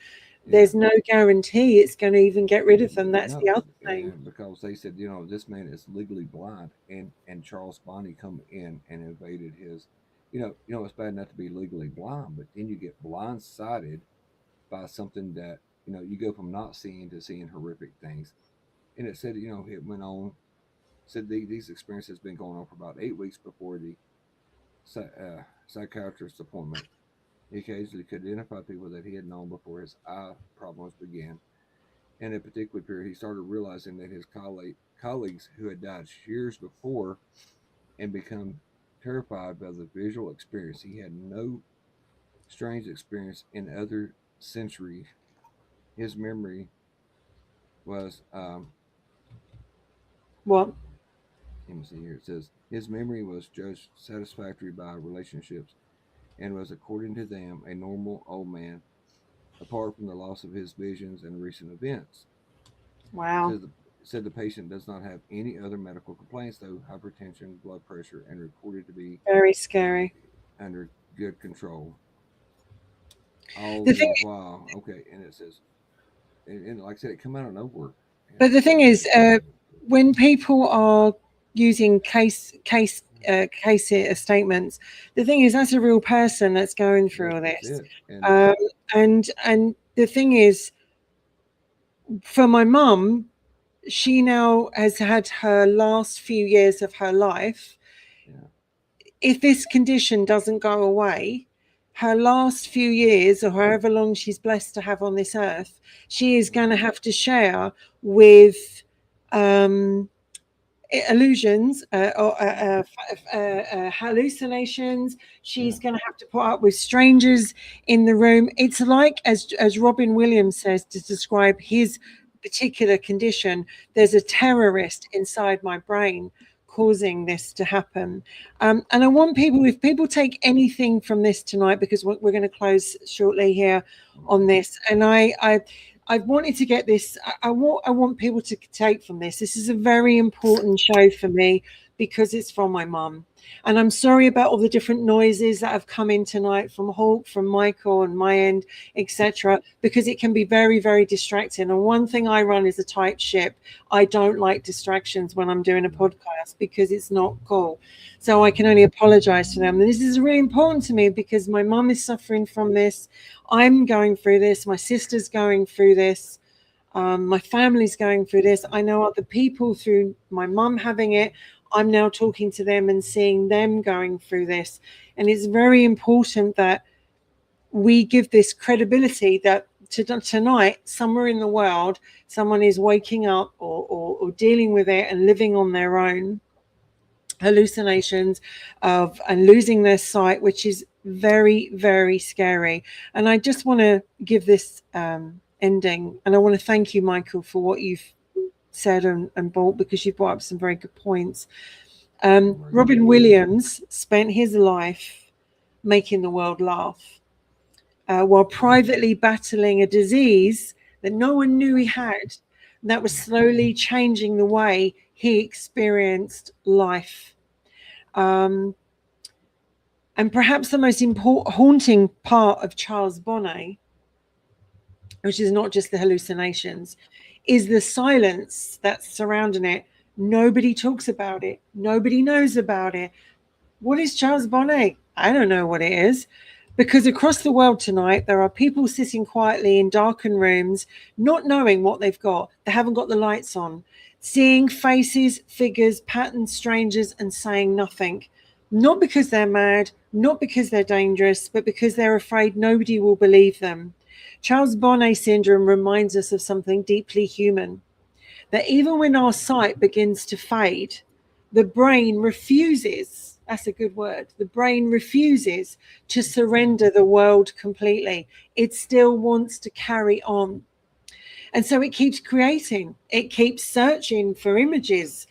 there's no guarantee it's going to even get rid of them. That's the other thing. Because they said, this man is legally blind, and Charles Bonnet come in and invaded his. It's bad enough to be legally blind, but then you get blindsided by something that you go from not seeing to seeing horrific things. And it said, it went on. Said these experiences been going on for about 8 weeks before the psychiatrist's appointment. He occasionally could identify people that he had known before his eye problems began. In a particular period, he started realizing that his colleagues who had died years before and become terrified by the visual experience. He had no strange experience in other centuries. His memory was what? Let me see here. It says his memory was judged satisfactory by relationships and was, according to them, a normal old man, apart from the loss of his visions and recent events. Wow. Said the patient does not have any other medical complaints, though hypertension, blood pressure, and reported to be very scary, under good control. All the while, okay, and it says, and like I said, it come out of nowhere. But the thing is, when people are using case statements, the thing is that's a real person that's going through all this. And the thing is, for my mum, she now has had her last few years of her life. If this condition doesn't go away, her last few years, or however long she's blessed to have on this earth, she is going to have to share with illusions or hallucinations. She's going to have to put up with strangers in the room. It's like, as Robin Williams says to describe his particular condition, there's a terrorist inside my brain causing this to happen. And I want people, if people take anything from this tonight, because we're going to close shortly here on this, and I've wanted to get this. I want people to take from this. This is a very important show for me because it's from my mum. And I'm sorry about all the different noises that have come in tonight from Hulk, from Michael, and my end, etc., because it can be very, very distracting. And one thing I run is a tight ship. I don't like distractions when I'm doing a podcast because it's not cool. So I can only apologize for them. And this is really important to me because my mum is suffering from this. I'm going through this. My sister's going through this. My family's going through this. I know other people through my mum having it. I'm now talking to them and seeing them going through this. And it's very important that we give this credibility that tonight, somewhere in the world, someone is waking up or dealing with it and living on their own hallucinations and losing their sight, which is very, very scary. And I just want to give this ending. And I want to thank you, Michael, for what you've said and brought, because you brought up some very good points. Robin Williams spent his life making the world laugh while privately battling a disease that no one knew he had, that was slowly changing the way he experienced life. And perhaps the most haunting part of Charles Bonnet, which is not just the hallucinations, is the silence that's surrounding it. Nobody talks about it. Nobody knows about it. What is Charles Bonnet? I don't know what it is. Because across the world tonight, there are people sitting quietly in darkened rooms, not knowing what they've got. They haven't got the lights on. Seeing faces, figures, patterns, strangers, and saying nothing. not because they're mad, not because they're dangerous, but because they're afraid nobody will believe them. Charles Bonnet syndrome reminds us of something deeply human, that even when our sight begins to fade, the brain refuses, that's a good word, the brain refuses to surrender the world completely. It still wants to carry on. And so it keeps creating, it keeps searching for images.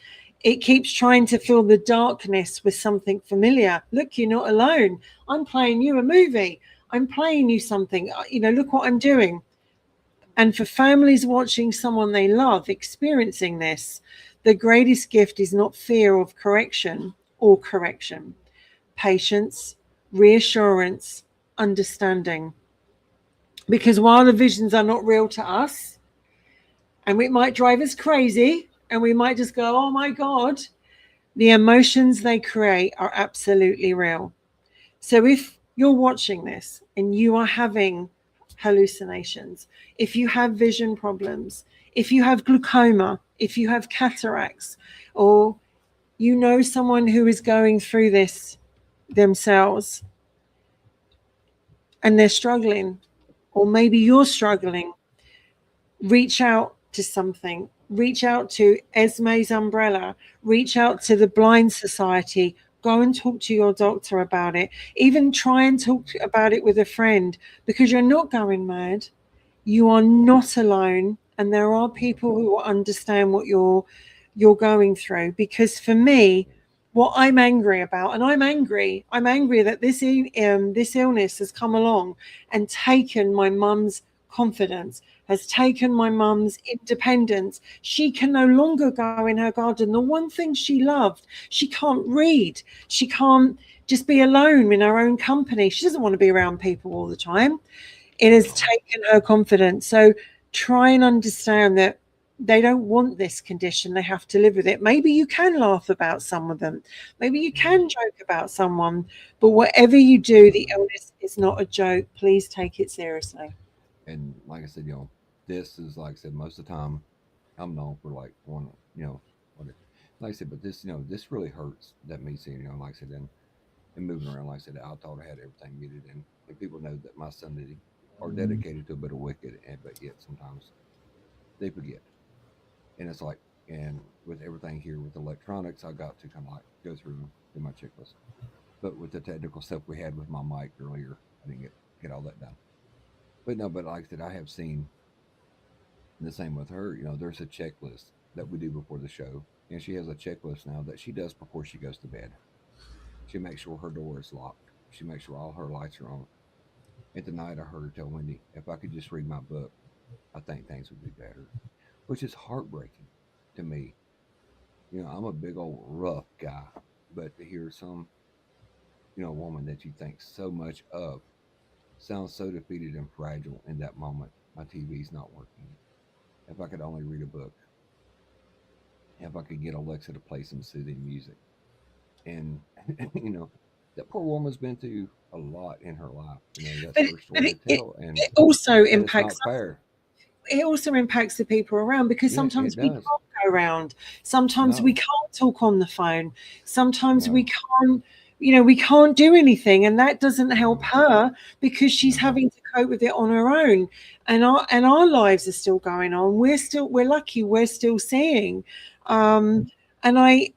It keeps trying to fill the darkness with something familiar. Look, you're not alone. I'm playing you a movie. I'm playing you something. Look what I'm doing. And for families watching someone they love experiencing this, the greatest gift is not fear of correction or correction, patience, reassurance, understanding. Because while the visions are not real to us, and it might drive us crazy, and we might just go, oh my God, the emotions they create are absolutely real. So if you're watching this and you are having hallucinations, if you have vision problems, if you have glaucoma, if you have cataracts, or you know someone who is going through this themselves and they're struggling, or maybe you're struggling, reach out to something. Reach out to Esme's Umbrella. Reach out to the Blind Society. Go and talk to your doctor about it. Even try and talk about it with a friend, because you're not going mad. You are not alone, and there are people who will understand what you're going through. Because for me, what I'm angry about, and I'm angry that this illness has come along and taken my mum's confidence, has taken my mum's independence. She can no longer go in her garden. The one thing she loved, she can't read. She can't just be alone in her own company. She doesn't want to be around people all the time. It has taken her confidence. So try and understand that they don't want this condition. They have to live with it. Maybe you can laugh about some of them. Maybe you can joke about someone. But whatever you do, the illness is not a joke. Please take it seriously. And like I said, this is like I said, most of the time I'm known for like one, what it, like I said, but this, this really hurts that me seeing, like I said, and moving around. Like I said, I thought I had everything muted, and people know that my Sunday are dedicated to a bit of wicked, and but yet sometimes they forget, and it's like, and with everything here with electronics, I got to kind of like go through and do my checklist. But with the technical stuff we had with my mic earlier, I didn't get all that done. But no, but like I said, I have seen the same with her. There's a checklist that we do before the show, and she has a checklist now that she does before she goes to bed. She makes sure her door is locked. She makes sure all her lights are on. And tonight I heard her tell Wendy, if I could just read my book, I think things would be better. Which is heartbreaking to me. I'm a big old rough guy, but to hear some, woman that you think so much of sounds so defeated and fragile in that moment. My TV's not working. If I could only read a book, if I could get Alexa to play some soothing music. And, that poor woman's been through a lot in her life. That's But, her but story to tell. it also And it's impacts not fair. it also impacts the people around, because Yeah, it sometimes we can't does. go around. Sometimes we No, can't talk on the phone. Sometimes we no, can't, we can't do anything. And that doesn't help no, her, because she's no. having to cope with it on her own. And our lives are still going on. We're lucky we're still seeing. Um, and I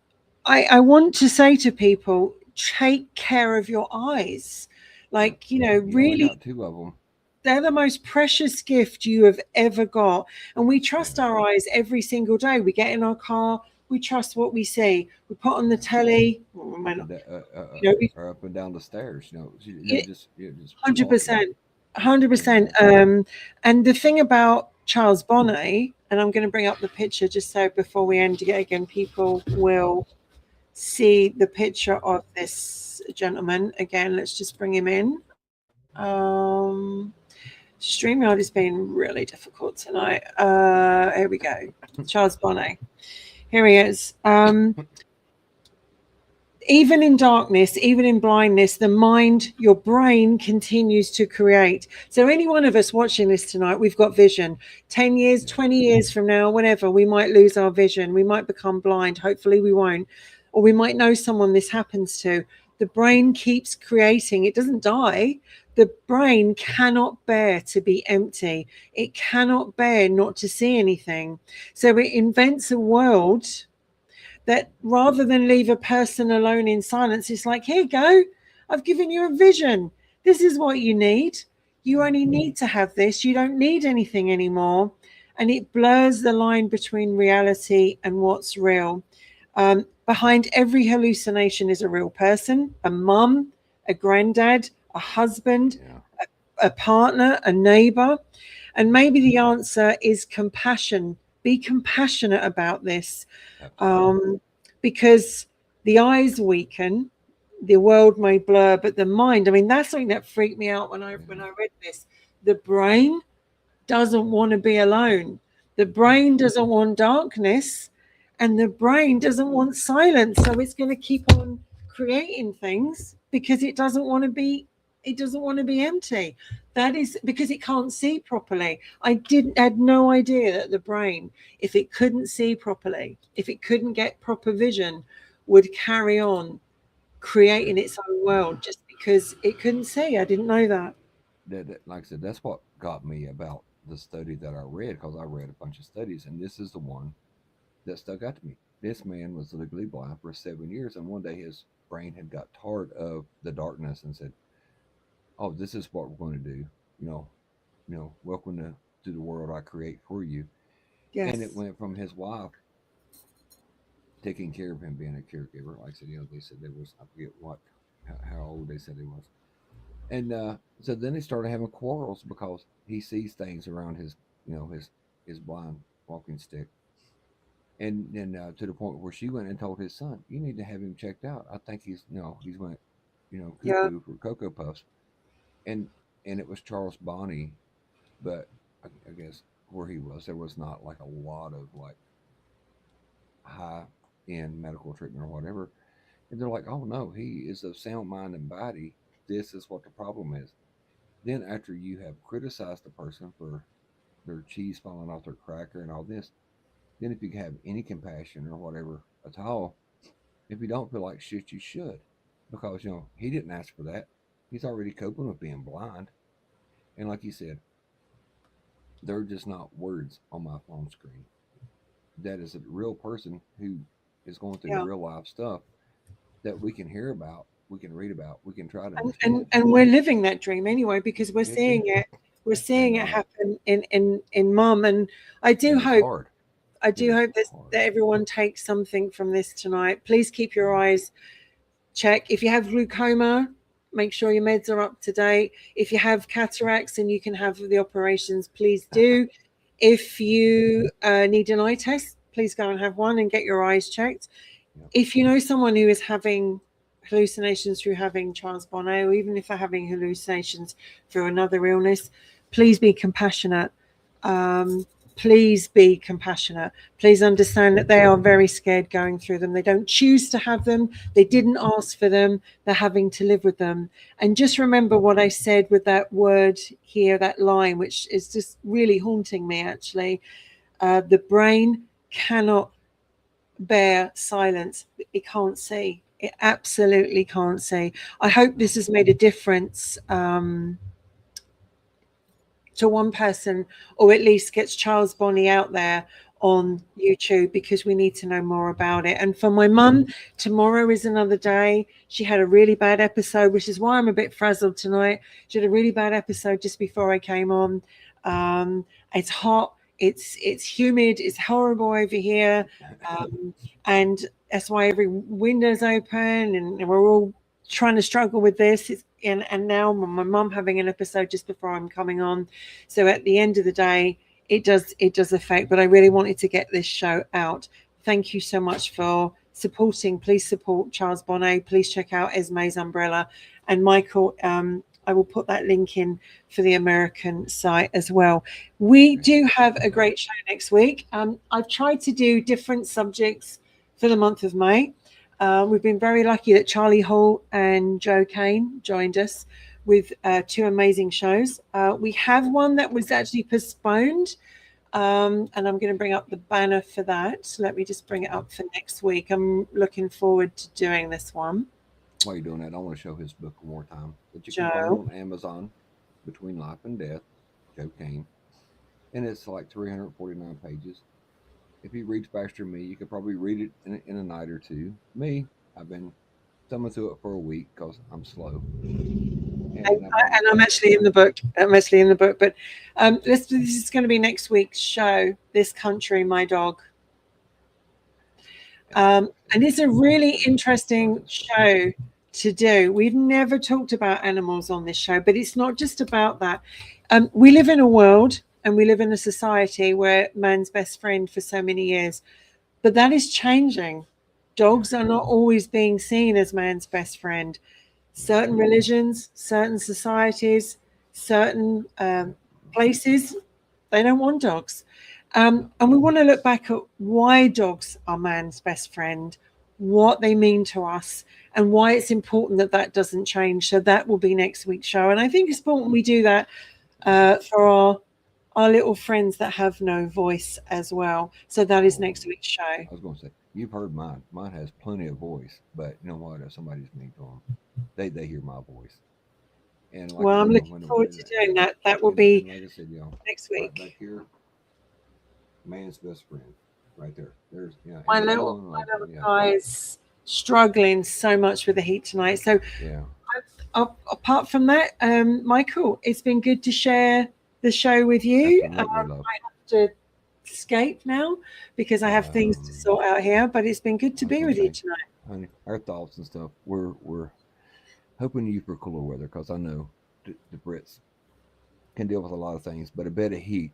want to say to people, take care of your eyes. Yeah. Like, You only really, got two of them. they're the most precious gift you have ever got. And we trust Yeah, our eyes every single day. We get in our car, we trust what we see. We put on the yeah. telly, Up and down, we, or up and down the stairs. Just walking. 100%, 100%. And And the thing about Charles Bonnet, and I'm going to bring up the picture just so before we end again, people will see the picture of this gentleman. Again, let's just bring him in. StreamYard is being really difficult tonight. Here we go. Charles Bonnet. Here he is. Even in darkness, even in blindness, the mind, your brain continues to create. So any one of us watching this tonight, we've got vision. 10 years, yeah, 20 years from now, whatever, we might lose our vision. We might become blind. Hopefully we won't. Or we might know someone this happens to. The brain keeps creating. It doesn't die. The brain cannot bear to be empty. It cannot bear not to see anything. So it invents a world that rather than leave a person alone in silence, it's like, here you go. I've given you a vision. This is what you need. You only need to have this. You don't need anything anymore. And it blurs the line between reality and what's real. Behind every hallucination is a real person, a mum, a granddad, a husband, a partner, a neighbor. And maybe the answer is compassion. Be compassionate about this. Because the eyes weaken, the world may blur, but the mind, I mean, that's something that freaked me out when I read this. The brain doesn't want to be alone. The brain doesn't want darkness, and the brain doesn't want silence. So it's going to keep on creating things because it doesn't want to be empty. That is because it can't see properly. I had no idea that the brain, if it couldn't see properly, if it couldn't get proper vision, would carry on creating its own world just because it couldn't see. I didn't know that. Like I said, that's what got me about the study that I read, because I read a bunch of studies, and this is the one that stuck out to me. This man was legally blind for 7 years, and one day his brain had got tired of the darkness and said, "Oh, this is what we're going to do. Welcome to the world I create for you." Yes. And it went from his wife taking care of him, being a caregiver. Like I said, they said there was, I forget how old they said he was. And so then he started having quarrels because he sees things around his blind walking stick. And then to the point where she went and told his son, "You need to have him checked out. I think he's went, Yeah. cuckoo for Cocoa Puffs." And it was Charles Bonnet, but I guess where he was, there was not like a lot of like high end medical treatment or whatever. And they're like, "Oh no, he is of sound mind and body. This is what the problem is." Then after you have criticized the person for their cheese falling off their cracker and all this, then if you have any compassion or whatever at all, if you don't feel like shit, you should, because he didn't ask for that. He's already coping with being blind, and like you said, they're just not words on my phone screen. That is a real person who is going through Yeah. real life stuff that we can hear about, we can read about, we can try to and, understand. and we're living that dream anyway because we're Yeah, too. seeing it. We're seeing And it happen in mum. And I do and it's hope hard. I It do is hope hard. that everyone takes something from this tonight. Please keep your eyes checked. If you have glaucoma, make sure your meds are up to date. If you have cataracts and you can have the operations, please do. If you need an eye test, please go and have one and get your eyes checked. Yep. If you know someone who is having hallucinations through having Charles Bonnet, or even if they're having hallucinations through another illness, please be compassionate. Please be compassionate. Please understand that they are very scared going through them. They don't choose to have them. They didn't ask for them. They're having to live with them. And just remember what I said with that word here, that line, which is just really haunting me, actually. The brain cannot bear silence. It can't see. It absolutely can't see. I hope this has made a difference to one person, or at least gets Charles Bonnet out there on YouTube, because we need to know more about it. And for my mum, tomorrow is another day. She had a really bad episode, which is why I'm a bit frazzled tonight. She had a really bad episode just before I came on. It's hot. It's humid. It's horrible over here, and that's why every window's open, and we're all trying to struggle with this. And now my mum having an episode just before I'm coming on. So at the end of the day, it does affect. But I really wanted to get this show out. Thank you so much for supporting. Please support Charles Bonnet. Please check out Esme's Umbrella, and Michael. I will put that link in for the American site as well. We do have a great show next week. I've tried to do different subjects for the month of May. We've been very lucky that Charlie Hall and Joe Kane joined us with two amazing shows. We have one that was actually postponed, and I'm going to bring up the banner for that. So let me just bring it up for next week. I'm looking forward to doing this one. while you're doing that, I want to show his book one more time. But you can find it Joe. on Amazon, Between Life and Death, Joe Kane. And it's like 349 pages. If he reads faster than me, you could probably read it in a night or two. Me, I've been thumbing through it for a week because I'm slow. And I've been And I'm actually in the book. I'm actually in the book. But this is going to be next week's show. This Country, My Dog. And it's a really interesting show to do. We've never talked about animals on this show, but it's not just about that. We live in a world and we live in a society where man's best friend for so many years, but that is changing. Dogs are not always being seen as man's best friend. Certain religions, certain societies, certain places, they don't want dogs. And we want to look back at why dogs are man's best friend, what they mean to us, and why it's important that that doesn't change. So that will be next week's show. And I think it's important we do that for our little friends that have no voice as well. So that is next week's show. I was going to say, you've heard mine. Mine has plenty of voice, but you know what? If somebody's mean to them, they hear my voice. And like Well, I I'm said, looking forward to doing that. That will and be like I said, next right week. back here, man's best friend, right there. There's My and little, Ellen, my like little guy's struggling so much with the heat tonight. So yeah. apart from that, Michael, it's been good to share the show with you. Absolutely, love. I have to escape now because I have things to sort out here, but it's been good to I was be gonna with you say, tonight. honey, our thoughts and stuff. We're hoping you for cooler weather because I know the Brits can deal with a lot of things, but a bit of heat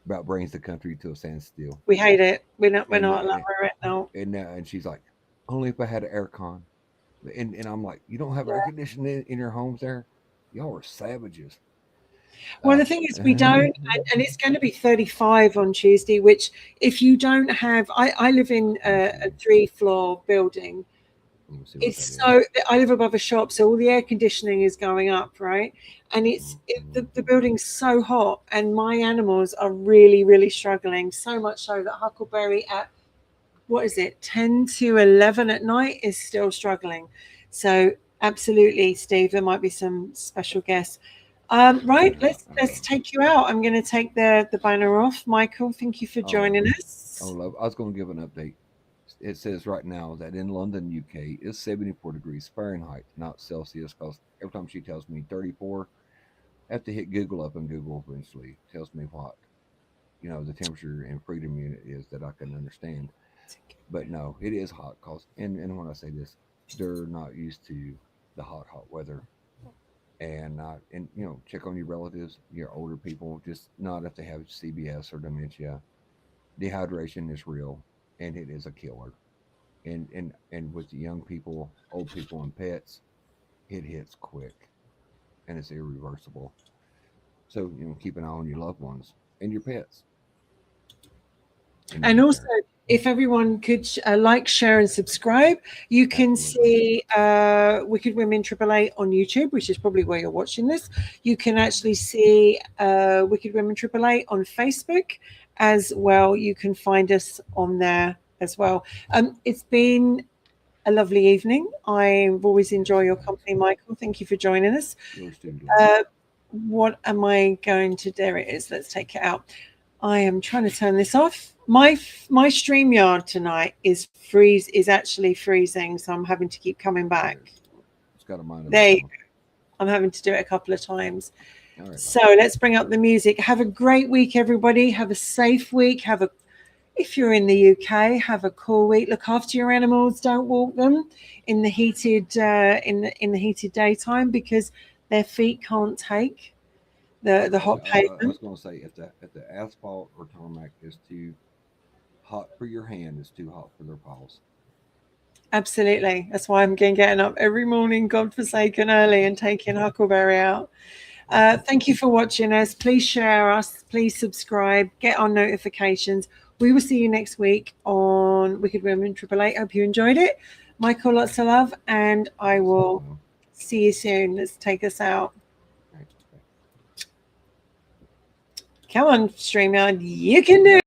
about brings the country to a standstill. We hate it. We're And not allowed it now. and she's like, only if I had an air con. And I'm like, you don't have air Yeah. conditioning in your homes there? Y'all are savages. Well, the thing is, we don't, and it's going to be 35 on Tuesday, which if you don't have, I live in a 3-floor building. Let me see what It's that is. so, I live above a shop, so all the air conditioning is going up, right? And the building's so hot, and my animals are really, really struggling. So much so that Huckleberry at, what is it, 10 to 11 at night is still struggling. So absolutely, Steve, there might be some special guests. Right, let's take you out. I'm going to take the banner off. Michael, thank you for joining us. Oh, love. I was going to give an update. It says right now that in London, UK, it's 74 degrees Fahrenheit, not Celsius. Because every time she tells me 34, I have to hit Google up, and Google eventually tells me what the temperature and freedom unit is that I can understand. But no, it is hot. Cause and when I say this, they're not used to the hot weather, and not and check on your relatives, your older people, just not if they have CBS or dementia. Dehydration is real, and it is a killer. And with the young people, old people, and pets, it hits quick, and it's irreversible. So keep an eye on your loved ones and your pets. And also, if everyone could like, share, and subscribe, you can see Wicked Women AAA on YouTube, which is probably where you're watching this. You can actually see Wicked Women AAA on Facebook as well. You can find us on there as well. It's been a lovely evening. I always enjoy your company, Michael. Thank you for joining us. Yours too. What am I going to? There it is. Let's take it out. I am trying to turn this off. My StreamYard tonight is actually freezing, so I'm having to keep coming back. It's got a mind. There you go. I'm having to do it a couple of times. All right, so let's bring up the music. Have a great week, everybody. Have a safe week. If you're in the UK, have a cool week. Look after your animals. Don't walk them in the heated in the heated daytime because their feet can't take the hot pavement. I was going to say if the asphalt or tarmac is too hot for your hand, it's too hot for their paws. Absolutely. That's why I'm getting up every morning, godforsaken early, and taking Huckleberry out. Thank you for watching us. Please share us. Please subscribe. Get our notifications. We will see you next week on Wicked Women AAA. Hope you enjoyed it. Michael, lots of love, and I will see you soon. Let's take us out. Come on, StreamYard. You can do it.